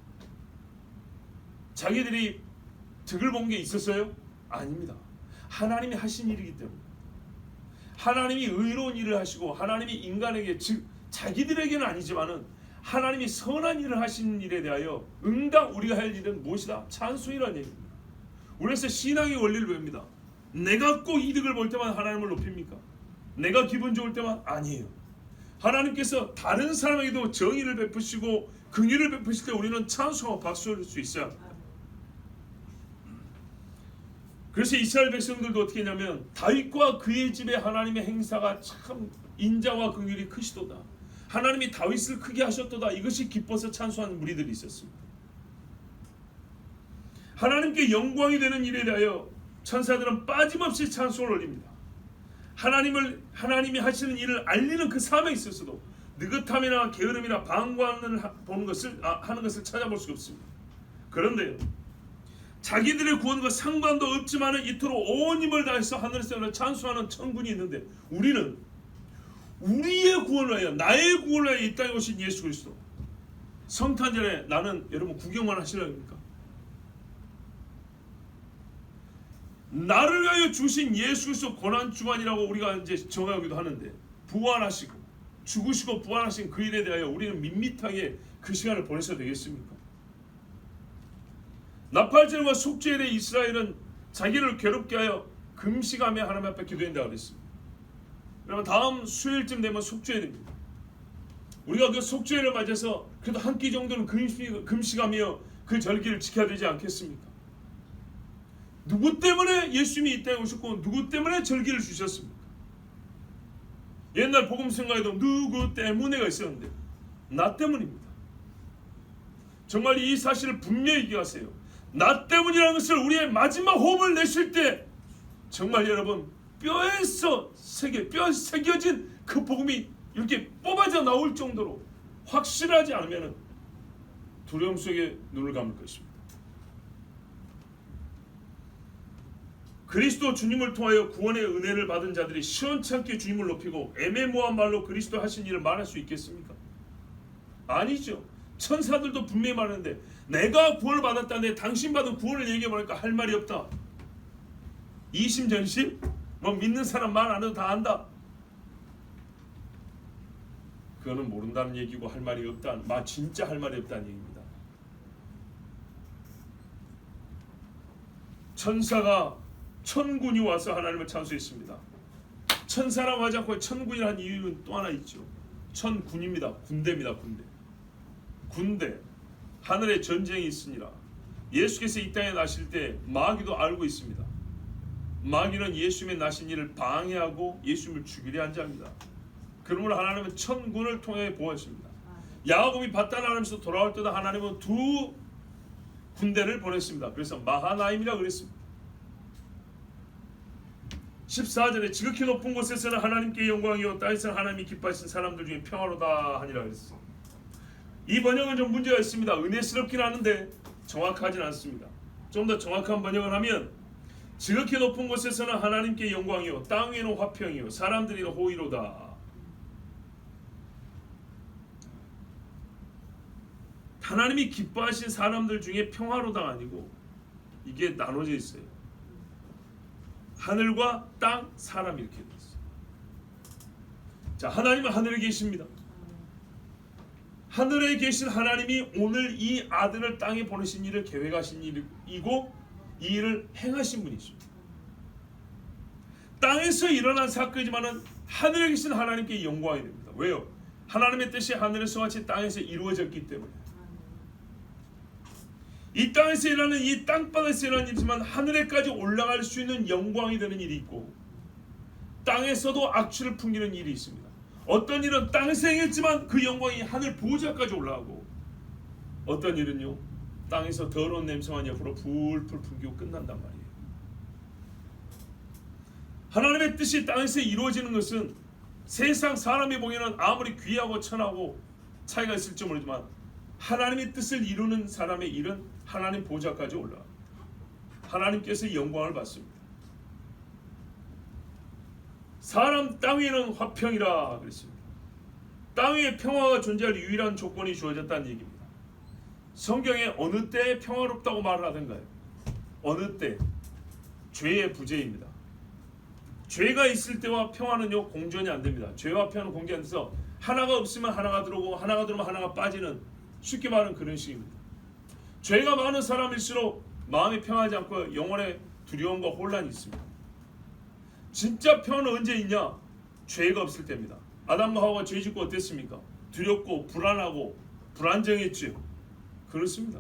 자기들이 득을 본 게 있었어요? 아닙니다. 하나님이 하신 일이기 때문에. 하나님이 의로운 일을 하시고 하나님이 인간에게, 즉 자기들에게는 아니지만은 하나님이 선한 일을 하신 일에 대하여 응당 우리가 할 일은 무엇이다? 찬송이라는 얘기입니다. 우리에서 신앙의 원리를 배웁니다. 내가 꼭 이득을 볼 때만 하나님을 높입니까? 내가 기분 좋을 때만? 아니에요. 하나님께서 다른 사람에게도 정의를 베푸시고 긍휼을 베푸실 때 우리는 찬송하고 박수할 수 있어야 합니다. 그래서 이스라엘 백성들도 어떻게 했냐면 다윗과 그의 집에 하나님의 행사가 참 인자와 긍휼이 크시도다. 하나님이 다윗을 크게 하셨도다. 이것이 기뻐서 찬송하는 무리들이 있었습니다. 하나님께 영광이 되는 일에 대하여 천사들은 빠짐없이 찬송을 올립니다. 하나님이 하시는 일을 알리는 그 사명이 있어서도 느긋함이나 게으름이나 방관을 하는 것을 찾아볼 수가 없습니다. 그런데요, 자기들의 구원과 상관도 없지만은 이토록 온 힘을 다해서 하늘에서 찬송하는 천군이 있는데 우리는 우리의 구원을 위하여, 나의 구원을 위하여 이 땅에 오신 예수 그리스도, 성탄절에 나는 여러분 구경만 하시려니까 나를 위하여 주신 예수 그리스도 고난 주간이라고 우리가 이제 정하기도 하는데, 부활하시고 죽으시고 부활하신 그 일에 대하여 우리는 밋밋하게 그 시간을 보내서 되겠습니까? 나팔절과 속죄일에 이스라엘은 자기를 괴롭게 하여 금식하며 하나님 앞에 기도한다고 그랬습니다. 여러분, 다음 수요일쯤 되면 속죄일입니다. 우리가 그 속죄일을 맞아서 그래도 한 끼 정도는 금식하며 그 절기를 지켜야 되지 않겠습니까? 누구 때문에 예수님이 이 땅에 오셨고 누구 때문에 절기를 주셨습니까? 옛날 복음성가에도 누구 때문에가 있었는데 나 때문입니다. 정말 이 사실을 분명히 기억하세요. 나 때문이라는 것을 우리의 마지막 호흡을 내쉴 때 정말 여러분 뼈에 새겨진 그 복음이 이렇게 뽑아져 나올 정도로 확실하지 않으면 두려움 속에 눈을 감을 것입니다. 그리스도 주님을 통하여 구원의 은혜를 받은 자들이 시원찮게 주님을 높이고 애매모호한 말로 그리스도 하신 일을 말할 수 있겠습니까? 아니죠. 천사들도 분명히 말하는데 내가 구원을 받았다는데 당신 받은 구원을 얘기해보니까 할 말이 없다. 이심전심? 뭐 믿는 사람 말 안 해도 다 안다. 그거는 모른다는 얘기고 할 말이 없다. 진짜 할 말이 없다는 얘기입니다. 천군이 와서 하나님을 찬송했습니다. 천사라고 하지 않고 천군이라는 이유는 또 하나 있죠. 천군입니다. 군대입니다. 군대. 하늘에 전쟁이 있으니라. 예수께서 이 땅에 나실 때 마귀도 알고 있습니다. 마귀는 예수님의 나신 일을 방해하고 예수님을 죽이려 한 자입니다. 그러므로 하나님은 천군을 통해 보호하십니다. 야곱이 밧단 아람에서 돌아올 때도 하나님은 두 군대를 보냈습니다. 그래서 마하나임이라고 그랬습니다. 14절에 지극히 높은 곳에서는 하나님께 영광이요 땅에서는 하나님이 기뻐하신 사람들 중에 평화로다 하니라 그랬습니다. 이 번역은 좀 문제가 있습니다. 은혜스럽긴 하는데 정확하진 않습니다. 좀 더 정확한 번역을 하면 지극히 높은 곳에서는 하나님께 영광이요 땅 위에는 화평이요 사람들이 호의로다. 하나님이 기뻐하신 사람들 중에 평화로다가 아니고 이게 나눠져 있어요. 하늘과 땅, 사람 이렇게 돼 있어요. 자, 하나님은 하늘에 계십니다. 하늘에 계신 하나님이 오늘 이 아들을 땅에 보내신 일을 계획하신 일이고 이 일을 행하신 분이십니다. 땅에서 일어난 사건이지만은 하늘에 계신 하나님께 영광이 됩니다. 왜요? 하나님의 뜻이 하늘에서 같이 땅에서 이루어졌기 때문에. 이 땅에서 일어나는 이 땅바닥에서 일어나는 일이지만 하늘에까지 올라갈 수 있는 영광이 되는 일이 있고 땅에서도 악취를 풍기는 일이 있습니다. 어떤 일은 땅에서 행했지만 그 영광이 하늘 보호자까지 올라가고 어떤 일은요 땅에서 더러운 냄새만 옆으로 풀풀 풍기고 끝난단 말이에요. 하나님의 뜻이 땅에서 이루어지는 것은 세상 사람이 보기에는 아무리 귀하고 천하고 차이가 있을지 모르지만 하나님의 뜻을 이루는 사람의 일은 하나님 보좌까지 올라갑니다. 하나님께서 영광을 받습니다. 사람 땅 위에는 화평이라 그랬습니다. 땅 위에 평화가 존재할 유일한 조건이 주어졌다는 얘기입니다. 성경에 어느 때에 평화롭다고 말을 하던가요? 어느 때? 죄의 부재입니다. 죄가 있을 때와 평화는요 공존이 안 됩니다. 죄와 평화는 공존이 안 돼서 하나가 없으면 하나가 들어오고 하나가 들어오면 하나가 빠지는 쉽게 말하는 그런 식입니다. 죄가 많은 사람일수록 마음이 평하지 않고 영혼에 두려움과 혼란이 있습니다. 진짜 평화는 언제 있냐? 죄가 없을 때입니다. 아담과 하와가 죄 짓고 어땠습니까? 두렵고 불안하고 불안정했지요. 그렇습니다.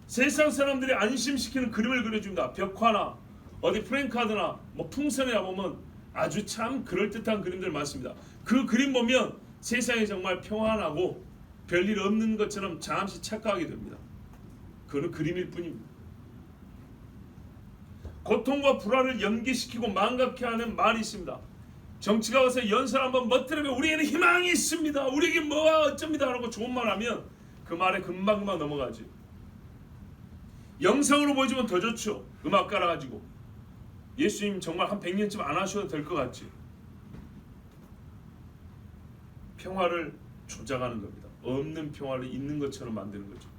세상 사람들이 안심시키는 그림을 그려줍니다. 벽화나 어디 프랭카드나 뭐 풍선이나 보면 아주 참 그럴듯한 그림들 많습니다. 그 그림 보면 세상이 정말 평안하고 별일 없는 것처럼 잠시 착각하게 됩니다. 그건 그림일 뿐입니다. 고통과 불안을 연기시키고 망각해 하는 말이 있습니다. 정치가 와서 연설 한번 멋들으면 우리에는 희망이 있습니다. 우리에게 뭐가 어쩝니다 라고 좋은 말 하면 그 말에 금방금방 넘어가지. 영상으로 보여주면 더 좋죠. 음악 깔아가지고 예수님 정말 한 100년쯤 안 하셔도 될 것 같지. 평화를 조작하는 겁니다. 없는 평화를 있는 것처럼 만드는 거죠.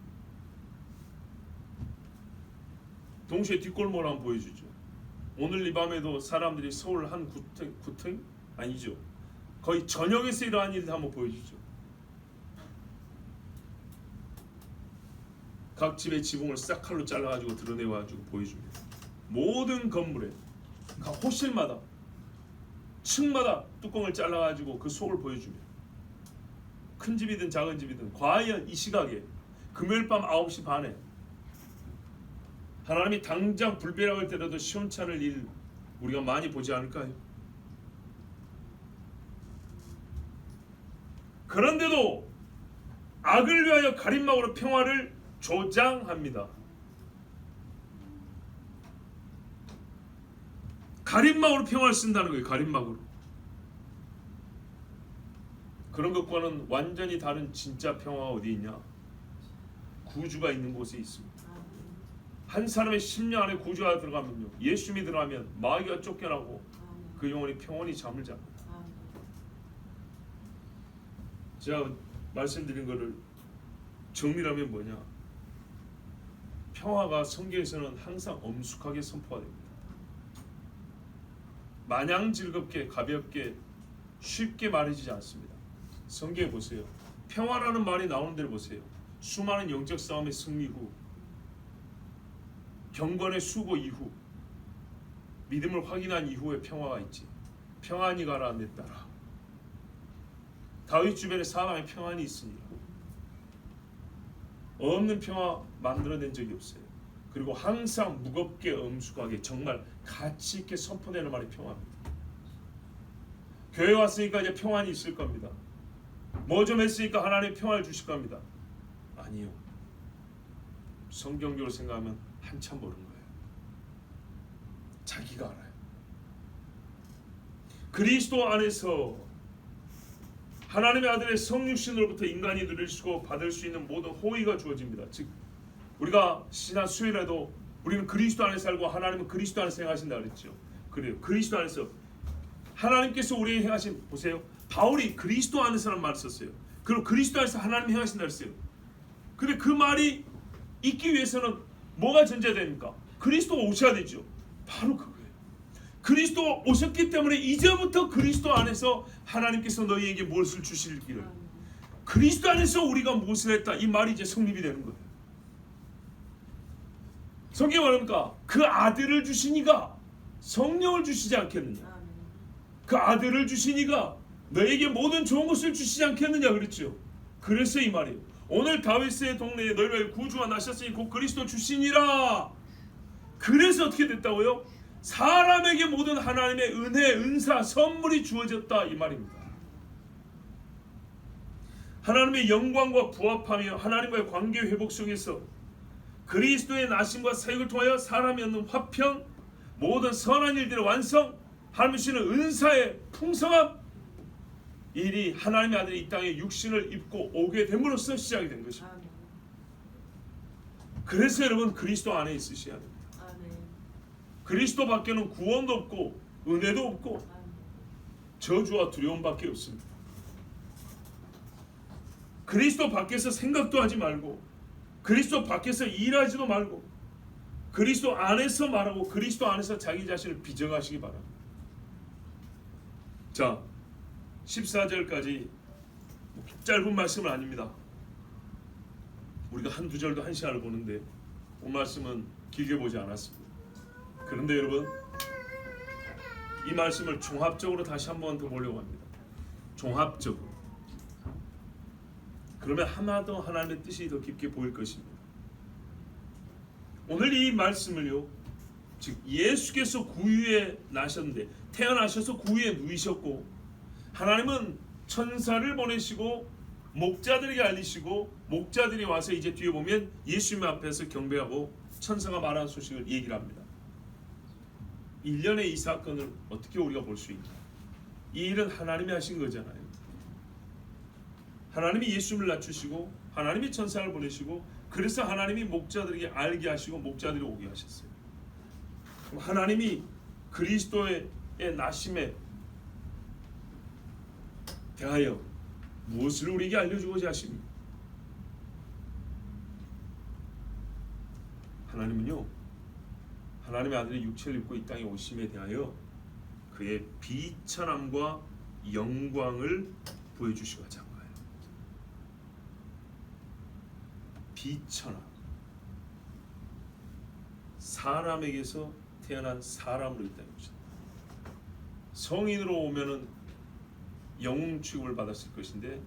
동시에 뒷골목을 한번 보여주죠. 오늘 이 밤에도 사람들이 서울 한 구청? 아니죠. 거의 저녁에서 일어난 일을 한번 보여주죠. 각 집의 지붕을 싹 칼로 잘라가지고 드러내가지고 보여줍니다. 모든 건물에 각 호실마다 층마다 뚜껑을 잘라가지고 그 속을 보여줍니다. 큰 집이든 작은 집이든 과연 이 시각에 금요일 밤 9시 반에 하나님이 당장 불벼락을 때려도 시원찮을 일 우리가 많이 보지 않을까요? 그런데도 악을 위하여 가림막으로 평화를 조장합니다. 가림막으로 평화를 쓴다는 거예요. 가림막으로. 그런 것과는 완전히 다른 진짜 평화가 어디 있냐? 구주가 있는 곳에 있습니다. 한 사람의 심령 안에 구주가 들어가면요, 예수님이 들어가면 마귀가 쫓겨나고 그 영혼이 평온히 잠을 잡니다. 제가 말씀드린 것을 정리하면 뭐냐? 평화가 성경에서는 항상 엄숙하게 선포가 됩니다. 마냥 즐겁게 가볍게 쉽게 말해지지 않습니다. 성경에 보세요. 평화라는 말이 나오는 데를 보세요. 수많은 영적 싸움의 승리 후, 경건의 수고 이후, 믿음을 확인한 이후에 평화가 있지. 평안히 가라 내 딸아. 다윗 주변에 사방에 평안이 있으니 없는 평화 만들어낸 적이 없어요. 그리고 항상 무겁게 엄숙하게 정말 가치 있게 선포되는 말이 평화입니다. 교회 왔으니까 이제 평안이 있을 겁니다. 뭐 좀 했으니까 하나님 평화를 주실 겁니다. 아니요. 성경적으로 생각하면 한참 모르는 거예요. 자기가 알아요. 그리스도 안에서 하나님의 아들의 성육신으로부터 인간이 누릴 수 받을 수 있는 모든 호의가 주어집니다. 즉 우리가 지난 수요일에도 우리는 그리스도 안에 살고 하나님은 그리스도 안에서 행하신다 그랬죠. 그래요. 그리스도 안에서 하나님께서 우리에게 행하신, 보세요. 바울이 그리스도 안에서라는 말을 썼어요. 그리고 그리스도 안에서 하나님이 행하신다 그랬어요. 근데 그 말이 있기 위해서는 뭐가 전제됩니까? 그리스도가 오셔야 되죠. 바로 그거예요. 그리스도가 오셨기 때문에 이제부터 그리스도 안에서 하나님께서 너희에게 무엇을 주실 길을, 그리스도 안에서 우리가 무엇을 했다, 이 말이 이제 성립이 되는 거예요. 성경이 말합니까? 그 아들을 주시니가 성령을 주시지 않겠느냐. 그 아들을 주시니가 너에게 모든 좋은 것을 주시지 않겠느냐 그랬죠. 그래서 이 말이에요. 오늘 다윗의 동네에 너희를 구주가 나셨으니 곧 그리스도 주시니라. 그래서 어떻게 됐다고요? 사람에게 모든 하나님의 은혜, 은사, 선물이 주어졌다 이 말입니다. 하나님의 영광과 부합하며 하나님과의 관계 회복 속에서 그리스도의 나심과 사역을 통하여 사람이 얻는 화평, 모든 선한 일들의 완성, 하나님 주시는 은사의 풍성함, 일이 하나님의 아들이 이 땅에 육신을 입고 오게 됨으로써 시작이 된 것입니다. 그래서 여러분 그리스도 안에 있으셔야 됩니다. 그리스도 밖에는 구원도 없고 은혜도 없고 저주와 두려움밖에 없습니다. 그리스도 밖에서 생각도 하지 말고, 그리스도 밖에서 일하지도 말고, 그리스도 안에서 말하고 그리스도 안에서 자기 자신을 비정하시기 바랍니다. 자, 14절까지 짧은 말씀은 아닙니다. 우리가 한두 절도 한 시간을 보는데 그 말씀은 길게 보지 않았습니다. 그런데 여러분, 이 말씀을 종합적으로 다시 한번 더 보려고 합니다. 종합적으로. 그러면 하나 더 하나님의 뜻이 더 깊게 보일 것입니다. 오늘 이 말씀을요, 즉 예수께서 구유에 나셨는데, 태어나셔서 구유에 누이셨고, 하나님은 천사를 보내시고 목자들에게 알리시고, 목자들이 와서 이제 뒤에 보면 예수님 앞에서 경배하고 천사가 말하는 소식을 얘기를 합니다. 1년의 이 사건을 어떻게 우리가 볼 수 있나? 이 일은 하나님이 하신 거잖아요. 하나님이 예수님을 낮추시고 하나님이 천사를 보내시고, 그래서 하나님이 목자들에게 알게 하시고 목자들이 오게 하셨어요. 하나님이 그리스도의 나심에 대하여 무엇을 우리에게 알려주고자 하십니까? 하나님은요, 하나님의 아들이 육체를 입고 이 땅에 오심에 대하여 그의 비천함과 영광을 보여주시고자 한 거예요. 비천함, 사람에게서 태어난 사람으로 이 땅에 오셨다. 성인으로 오면은 영웅 취급을 받았을 것인데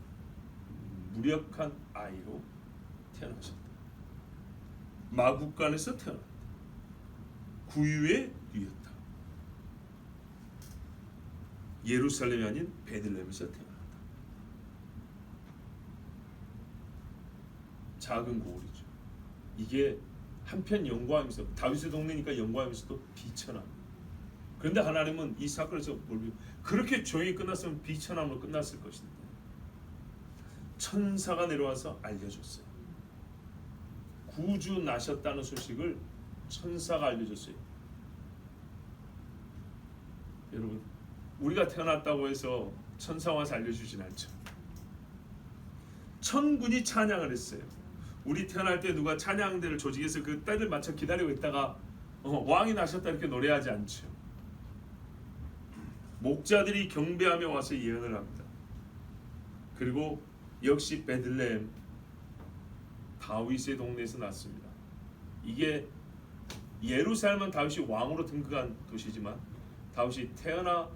무력한 아이로 태어나셨다. 마국간에서 태어났다. 구유에 누였다. 예루살렘이 아닌 베들레헴에서 태어났다. 작은 고을이죠. 이게 한편 영광이면서, 다윗의 동네니까 영광이면서도 비천함. 그런데 하나님은 이 사건에서 그렇게 조용히 끝났으면 비천함으로 끝났을 것인데 천사가 내려와서 알려줬어요. 구주 나셨다는 소식을 천사가 알려줬어요. 여러분, 우리가 태어났다고 해서 천사가 와서 알려주진 않죠. 천군이 찬양을 했어요. 우리 태어날 때 누가 찬양대를 조직해서 그 때를 맞춰 기다리고 있다가 왕이 나셨다 이렇게 노래하지 않죠. 목자들이 경배하며 와서 예언을 합니다. 그리고 역시 베들레헴, 다윗의 동네에서 났습니다. 이게 예루살렘은 다윗이 왕으로 등극한 도시지만 다윗이 태어나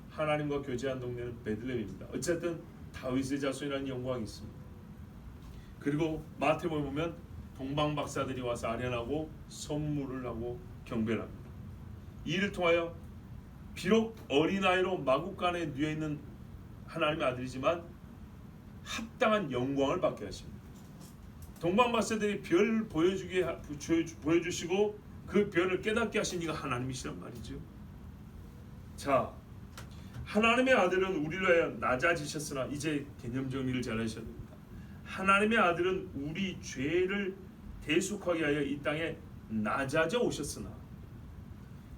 하나님과 교제한 동네는 베들레헴입니다. 어쨌든 다윗의 자손이라는 영광이 있습니다. 그리고 마태복음에 보면 동방 박사들이 와서 아련하고 선물을 하고 경배를 합니다. 이를 통하여 비록 어린아이로 마국간에 누워있는 하나님의 아들이지만 합당한 영광을 받게 하십니다. 동방 박사들이 별 보여주시고 그 별을 깨닫게 하신 이가 하나님이시란 말이죠. 자, 하나님의 아들은 우리로 하여 낮아지셨으나, 이제 개념 정리를 잘 하셔야 됩니다. 하나님의 아들은 우리 죄를 대속하게 하여 이 땅에 낮아져 오셨으나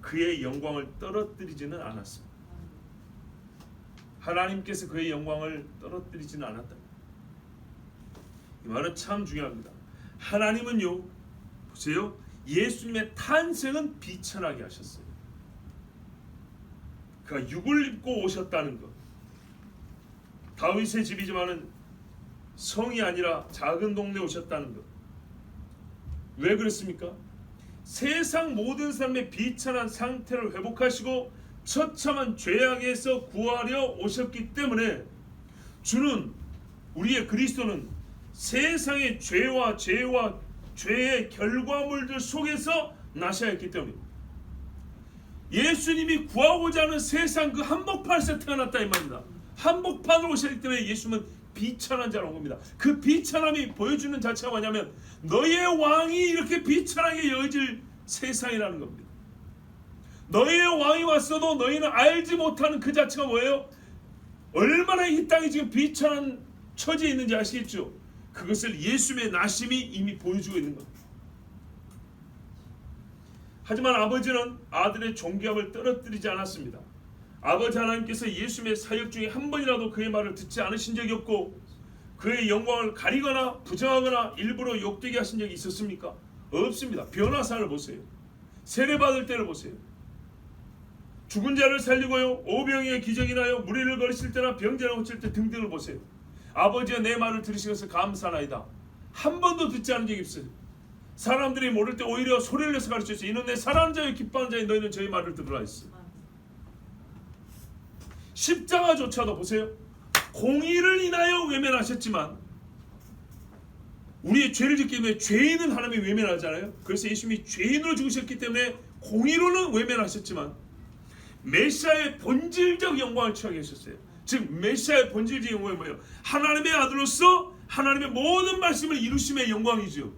그의 영광을 떨어뜨리지는 않았습니다. 하나님께서 그의 영광을 떨어뜨리지는 않았다. 이 말은 참 중요합니다. 하나님은요, 보세요. 예수님의 탄생은 비천하게 하셨어요. 그가 육을 입고 오셨다는 것. 다윗의 집이지만은 성이 아니라 작은 동네에 오셨다는 것. 왜 그랬습니까? 세상 모든 사람의 비천한 상태를 회복하시고 처참한 죄악에서 구하려 오셨기 때문에 주는, 우리의 그리스도는 세상의 죄와 죄의 결과물들 속에서 나셔야 했기 때문입니다. 예수님이 구하고자 하는 세상 그 한복판에서 태어났다 이 말입니다. 한복판으로 오셨기 때문에 예수님은 비천한 자로 온 겁니다. 그 비천함이 보여주는 자체가 뭐냐면 너의 왕이 이렇게 비천하게 여겨질 세상이라는 겁니다. 너의 왕이 왔어도 너희는 알지 못하는 그 자체가 뭐예요? 얼마나 이 땅이 지금 비천한 처지에 있는지 아시겠죠? 그것을 예수님의 나심이 이미 보여주고 있는 겁니다. 하지만 아버지는 아들의 존귀함을 떨어뜨리지 않았습니다. 아버지 하나님께서 예수님의 사역 중에 한 번이라도 그의 말을 듣지 않으신 적이 없고 그의 영광을 가리거나 부정하거나 일부러 욕되게 하신 적이 있었습니까? 없습니다. 변화사를 보세요. 세례받을 때를 보세요. 죽은 자를 살리고요, 오병이의 기적이 나요, 무리를 거리실 때나 병자를 고칠 때 등등을 보세요. 아버지가 내 말을 들으신 것을 감사나이다. 한 번도 듣지 않은 적이 없어요. 사람들이 모를 때 오히려 소리를 내서 가르쳤어요. 이는 내 사랑하는 자여 기뻐하는 자여 너희는 저희 말을 들으라 했어요. 십자가조차도 보세요. 공의를 인하여 외면하셨지만 우리의 죄를 짓기 때문에 죄인은 하나님이 외면하잖아요. 그래서 예수님이 죄인으로 죽으셨기 때문에 공의로는 외면하셨지만 메시아의 본질적 영광을 취하게 하셨어요. 즉 메시아의 본질적 영광이 뭐예요? 하나님의 아들로서 하나님의 모든 말씀을 이루심의 영광이죠.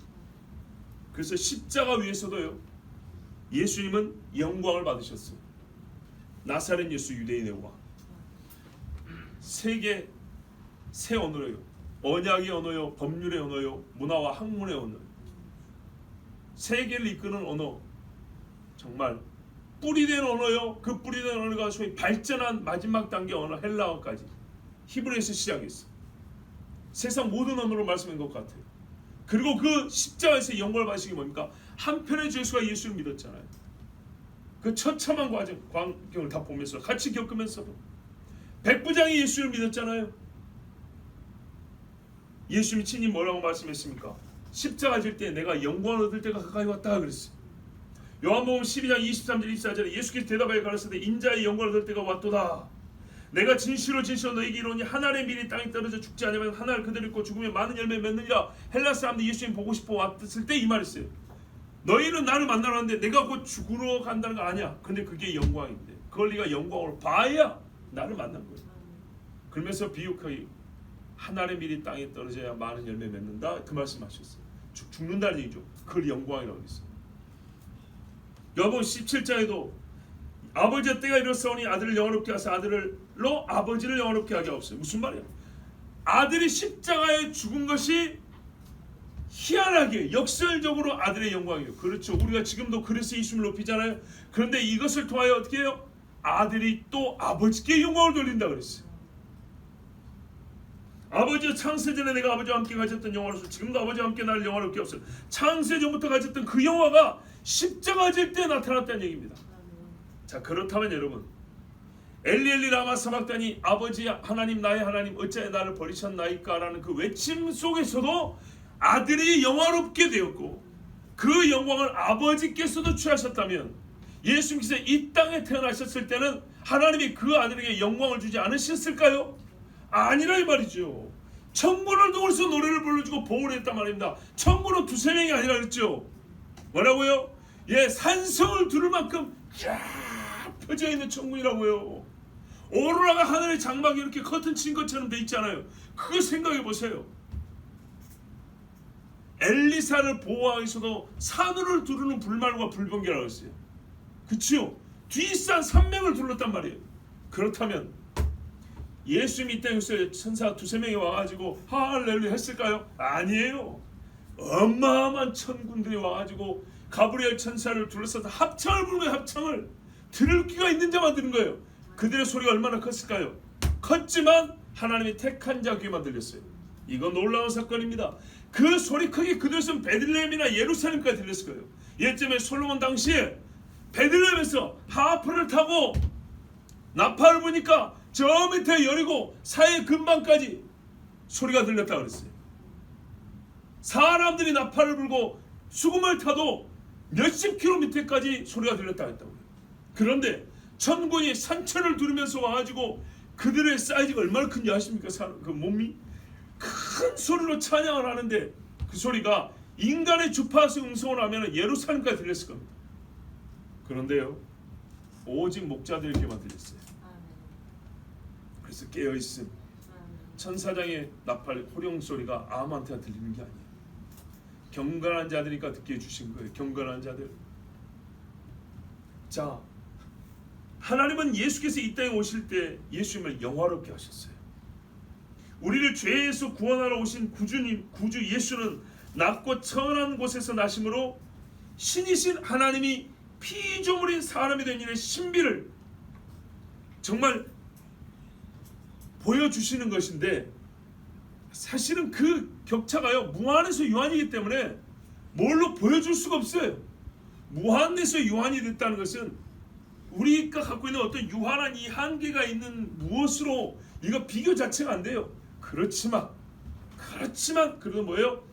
그래서 십자가 위에서도요, 예수님은 영광을 받으셨어요. 나사렛 예수, 유대인의 왕. 세계 새 언어예요. 언약의 언어요, 법률의 언어요, 문화와 학문의 언어. 세계를 이끄는 언어. 정말 뿌리된 언어요. 그 뿌리된 언어가 소위 발전한 마지막 단계 언어 헬라어까지 히브리에서 시작했어. 세상 모든 언어로 말씀한 것 같아요. 그리고 그 십자가에서 영광을 받으신 게 뭡니까? 한편의 죄수가 예수를 믿었잖아요. 그 처참한 광경을 다 보면서 같이 겪으면서도 백부장이 예수를 믿었잖아요. 예수님이 친히 뭐라고 말씀했습니까? 십자가 질 때 내가 영광을 얻을 때가 가까이 왔다 그랬어요. 요한복음 12장 23절 24절에 예수께서 대답하여 가라사대 인자의 영광을 얻을 때가 왔도다. 내가 진실로 너에게 이르노니 하늘의 밀이 땅에 떨어져 죽지 않으면 하늘 그대로 있고 죽으면 많은 열매 맺느니라. 헬라 사람들이 예수님 보고 싶어 왔을 때 이 말했어요. 너희는 나를 만나러 왔는데 내가 곧 죽으러 간다는 거 아니야. 근데 그게 영광인데 그걸 네가 영광으로 봐야 나를 만난 거예요. 그러면서 비유하게 하늘의 밀이 땅에 떨어져야 많은 열매 맺는다 그 말씀하셨어요. 죽는다는 얘기죠. 그걸 영광이라고 했어요. 여러분 17장에도 아버지의 때가 이르렀사오니 아들을 영화롭게 하사 아들로 아버지를 영화롭게 하게 하옵소서. 무슨 말이야? 아들이 십자가에 죽은 것이 희한하게 역설적으로 아들의 영광이에요. 그렇죠. 우리가 지금도 그래서 예수님을 높이잖아요. 그런데 이것을 통하여 어떻게 해요? 아들이 또 아버지께 영광을 돌린다 그랬어요. 아버지가 창세전에 내가 아버지와 함께 가졌던 영화로서 지금도 아버지와 함께 나를 영화롭게 하옵소서. 창세전부터 가졌던 그 영화가 십자가 질 때 나타났다는 얘기입니다. 자, 그렇다면 여러분, 엘리 라마 사박다니 아버지 하나님 나의 하나님 어찌하여 나를 버리셨나이까 라는 그 외침 속에서도 아들이 영화롭게 되었고 그 영광을 아버지께서도 취하셨다면 예수님께서 이 땅에 태어나셨을 때는 하나님이 그 아들에게 영광을 주지 않으셨을까요? 아니라 이 말이죠. 천군을 두고서 노래를 불러주고 보호를 했단 말입니다. 천군은 두세 명이 아니라 그랬죠. 뭐라고요? 예, 산성을 두를 만큼 쫙 펴져 있는 천군이라고요. 오로라가 하늘의 장막이 이렇게 커튼 친 것처럼 돼 있잖아요. 그거 생각해 보세요. 엘리사를 보호하기 위해서도 산을 두르는 불말과 불번개라고 했어요. 그치요? 뒷산 3명을 둘렀단 말이에요. 그렇다면 예수님이 이 땅에 천사 두세 명이 와가지고 할렐루야 했을까요? 아니에요. 어마어마한 천군들이 와가지고 가브리엘 천사를 둘러싸서 합창을 부르는 합창을 들을 귀가 있는 자만 들은 거예요. 그들의 소리가 얼마나 컸을까요? 컸지만 하나님이 택한 자 귀에만 들렸어요. 이건 놀라운 사건입니다. 그 소리 크기 그들은 베들레헴이나 예루살렘까지 들렸을 거예요. 예전에 솔로몬 당시에 베들레헴에서 하프를 타고 나팔을 보니까 저 밑에 여리고 사해 근방까지 소리가 들렸다 그랬어요. 사람들이 나팔을 불고 수금을 타도 몇십 킬로미터까지 소리가 들렸다 했다고요. 그런데 천군이 산천을 두르면서 와가지고 그들의 사이즈가 얼마나 큰지 아십니까? 그 몸이 큰 소리로 찬양을 하는데 그 소리가 인간의 주파수 음성을 하면 예루살렘까지 들렸을 겁니다. 그런데요, 오직 목자들에게만 들렸어요. 그래서 깨어있음. 천사장의 나팔 호령 소리가 아무한테나 들리는 게 아니에요. 경건한 자들이니까 듣게 해주신 거예요. 경건한 자들. 자, 하나님은 예수께서 이 땅에 오실 때 예수님을 영화롭게 하셨어요. 우리를 죄에서 구원하러 오신 구주 예수는 낮고 천한 곳에서 나심으로 신이신 하나님이 피조물인 사람이 된 일의 신비를 정말 보여주시는 것인데, 사실은 그 격차가요 무한에서 유한이기 때문에 뭘로 보여줄 수가 없어요. 무한에서 유한이 됐다는 것은 우리가 갖고 있는 어떤 유한한 이 한계가 있는 무엇으로 이거 비교 자체가 안 돼요. 그렇지만 그래도 뭐예요?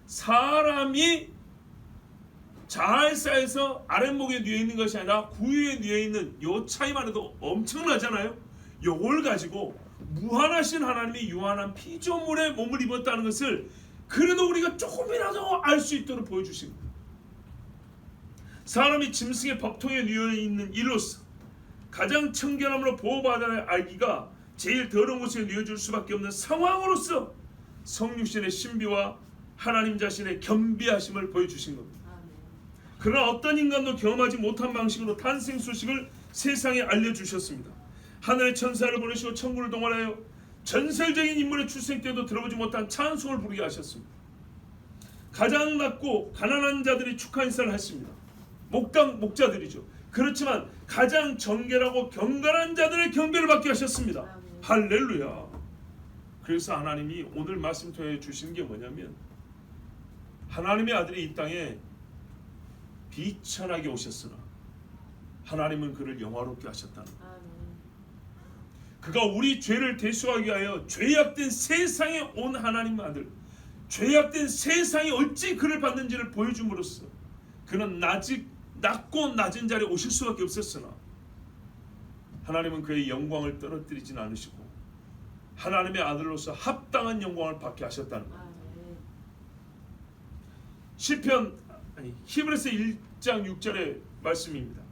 사람이 잘 쌓여서 아랫목에 누워 있는 것이 아니라 구유에 누워 있는 요 차이만 해도 엄청나잖아요. 요걸 가지고 무한하신 하나님이 유한한 피조물의 몸을 입었다는 것을 그래도 우리가 조금이라도 알 수 있도록 보여주신 거예요. 사람이 짐승의 법통에 누워 있는 이로써 가장 청결함으로 보호받아야 알기가 제일 더러운 곳에 누워줄 수밖에 없는 상황으로서 성육신의 신비와 하나님 자신의 겸비하심을 보여주신 겁니다. 그러나 어떤 인간도 경험하지 못한 방식으로 탄생 소식을 세상에 알려주셨습니다. 하늘의 천사를 보내시고 천군을 동원하여 전설적인 인물의 출생 때도 들어보지 못한 찬송을 부르게 하셨습니다. 가장 낮고 가난한 자들이 축하 인사를 하십니다. 목자들이죠. 그렇지만 가장 정결하고 경건한 자들의 경배를 받게 하셨습니다. 할렐루야. 그래서 하나님이 오늘 말씀 통해 주신 게 뭐냐면, 하나님의 아들이 이 땅에 비천하게 오셨으나 하나님은 그를 영화롭게 하셨다는 거예요. 그가 우리 죄를 대속하기 위하여 죄악된 세상에 온 하나님 아들, 죄악된 세상이 어찌 그를 받는지를 보여줌으로써 그는 낮고 낮은 자리에 오실 수밖에 없었으나 하나님은 그의 영광을 떨어뜨리진 않으시고 하나님의 아들로서 합당한 영광을 받게 하셨다는 겁니다. 히브리서 1장 6절의 말씀입니다.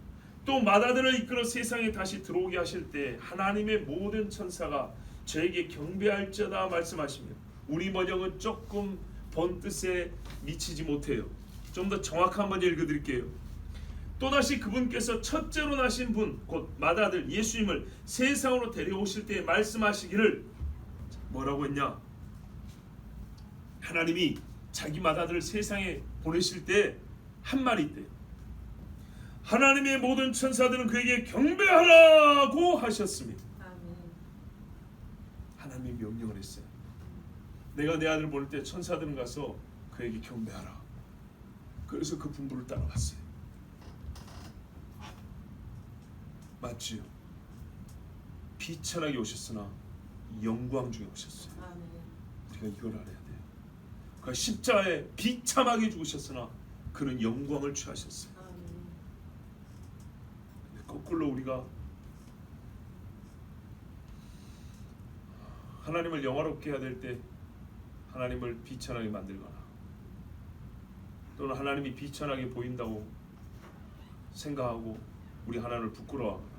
또 마다들을 이끌어 세상에 다시 들어오게 하실 때 하나님의 모든 천사가 저에게 경배할지어다 말씀하십니다. 우리 번역은 조금 본 뜻에 미치지 못해요. 좀 더 정확한 번역 읽어드릴게요. 또다시 그분께서 첫째로 나신 분 곧 맏아들 예수님을 세상으로 데려오실 때 말씀하시기를, 뭐라고 했냐? 하나님이 자기 맏아들을 세상에 보내실 때 한 말이 있대요. 하나님의 모든 천사들은 그에게 경배하라고 하셨습니다. 하나님이 명령을 했어요. 내가 내 아들 보낼 때 천사들은 가서 그에게 경배하라. 그래서 그 분부를 따라갔어요. 맞지요? 비천하게 오셨으나 영광 중에 오셨어요. 우리가 이걸 알아야 돼요. 그가 십자가에 비참하게 죽으셨으나 그는 영광을 취하셨어요. 거꾸로 우리가 하나님을 영화롭게 해야 될 때 하나님을 비천하게 만들거나, 또는 하나님이 비천하게 보인다고 생각하고 우리 하나님을 부끄러워하거나,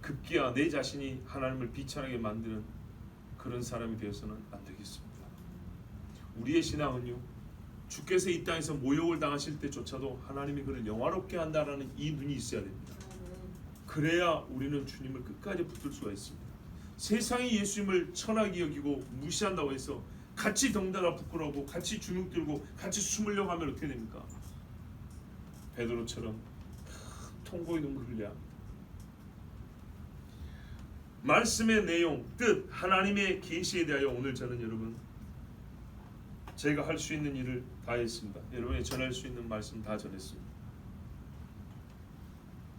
급기야 내 자신이 하나님을 비천하게 만드는 그런 사람이 되어서는 안 되겠습니다. 우리의 신앙은요, 주께서 이 땅에서 모욕을 당하실 때조차도 하나님이 그를 영화롭게 한다라는 이 눈이 있어야 됩니다. 그래야 우리는 주님을 끝까지 붙들 수가 있습니다. 세상이 예수님을 천하게 여기고 무시한다고 해서 같이 덩달아 부끄러우고 같이 주눅 들고 같이 숨으려고 하면 어떻게 됩니까? 베드로처럼 통곡의 눈물을 흘려야 합니다. 말씀의 내용, 뜻, 하나님의 계시에 대하여 오늘 저는 여러분 제가 할 수 있는 일을 다 했습니다. 여러분이 전할 수 있는 말씀 다 전했습니다.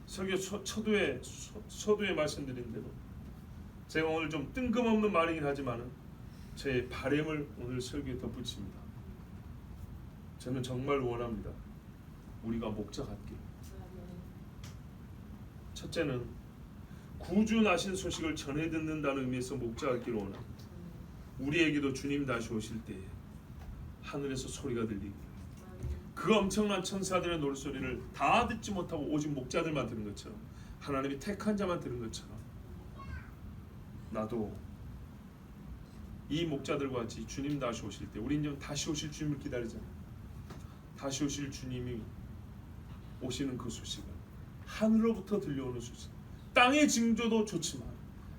설교 서두에 말씀드린 대로 제가 오늘 좀 뜬금없는 말이긴 하지만은 제 바람을 오늘 설교에 덧붙입니다. 저는 정말 원합니다. 우리가 목자 같길. 첫째는 구주 나신 소식을 전해 듣는다는 의미에서 목자 같기를 원합니다. 우리에게도 주님 다시 오실 때에 하늘에서 소리가 들리기, 그 엄청난 천사들의 노랫소리를 다 듣지 못하고 오직 목자들만 들은 것처럼, 하나님이 택한 자만 들은 것처럼, 나도 이 목자들과 같이 주님 다시 오실 때, 우리는 좀 다시 오실 주님을 기다리잖아요. 다시 오실 주님이 오시는 그 소식을, 하늘로부터 들려오는 소식, 땅의 징조도 좋지만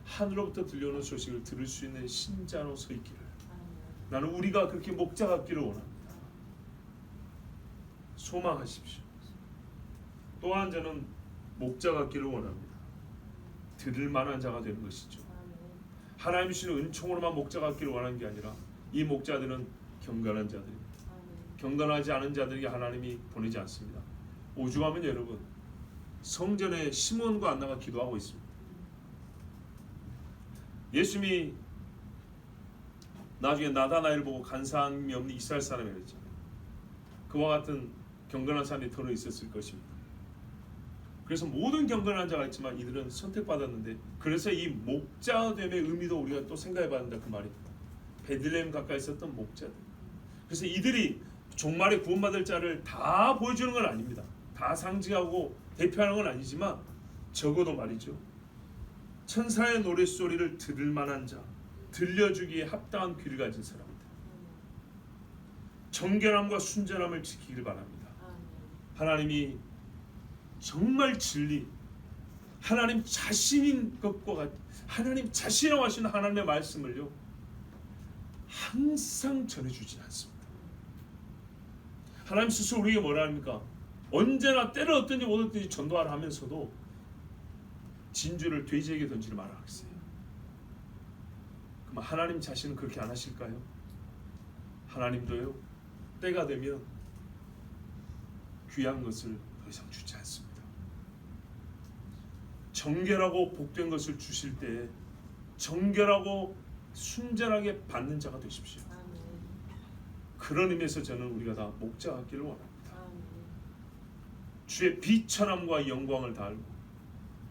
하늘로부터 들려오는 소식을 들을 수 있는 신자로 서 있기를, 나는 우리가 그렇게 목자 같기를 원합니다. 소망하십시오. 또한 저는 목자 같기를 원합니다. 들을 만한 자가 되는 것이죠. 하나님 주시는 은총으로만 목자 같기를 원하는 게 아니라 이 목자들은 경건한 자들입니다. 경건하지 않은 자들에게 하나님이 보내지 않습니다. 오죽하면 여러분 성전에 시몬과 안나가 기도하고 있습니다. 예수님이 나중에 나다나엘을 보고 간사함이 없는 이스라엘 사람이라고 했잖아요. 그와 같은 경건한 사람이 더러 있었을 것입니다. 그래서 모든 경건한 자가 있지만 이들은 선택받았는데, 그래서 이 목자됨의 의미도 우리가 또 생각해봐야 한다 그 말입니다. 베들레헴 가까이 있었던 목자들. 그래서 이들이 종말에 구원받을 자를 다 보여주는 건 아닙니다. 다 상징하고 대표하는 건 아니지만 적어도 말이죠, 천사의 노랫소리를 들을 만한 자, 들려주기에 합당한 귀를 가진 사람들, 정결함과 순전함을 지키기를 바랍니다. 하나님이 정말 진리, 하나님 자신인 것과 같이 하나님 자신이라고 하시는 하나님의 말씀을요 항상 전해주지 않습니다. 하나님 스스로 우리에게 뭐라 합니까? 언제나 때를 얻든지 못 얻든지 전도하라 하면서도 진주를 돼지에게 던지지 말라 하셨어요. 그럼 하나님 자신은 그렇게 안 하실까요? 하나님도요 때가 되면 귀한 것을 더 이상 주지 않습니다. 정결하고 복된 것을 주실 때에 정결하고 순전하게 받는 자가 되십시오. 그런 의미에서 저는 우리가 다 목자 같기를 원합니다. 주의 비천함과 영광을 다 알고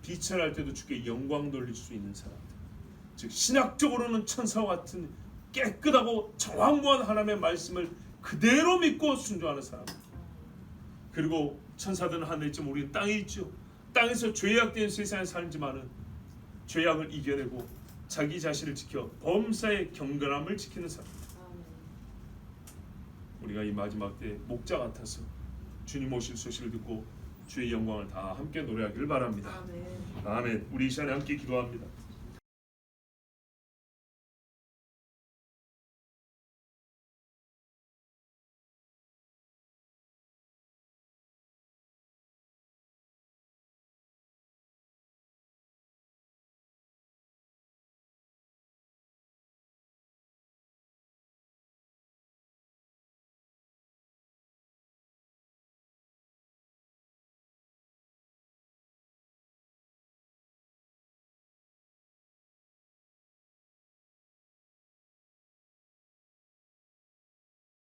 비천할 때도 주께 영광 돌릴 수 있는 사람들, 즉 신학적으로는 천사와 같은 깨끗하고 정확무한 하나님의 말씀을 그대로 믿고 순종하는 사람들, 그리고 천사들은 하늘에 있지만 우리는 땅에 있죠. 땅에서 죄악된 세상에 살지만은 죄악을 이겨내고 자기 자신을 지켜 범사의 경건함을 지키는 사람. 우리가 이 마지막 때 목자 같아서 주님 오실 소식을 듣고 주의 영광을 다 함께 노래하기를 바랍니다. 아멘. 우리 이 시간에 함께 기도합니다.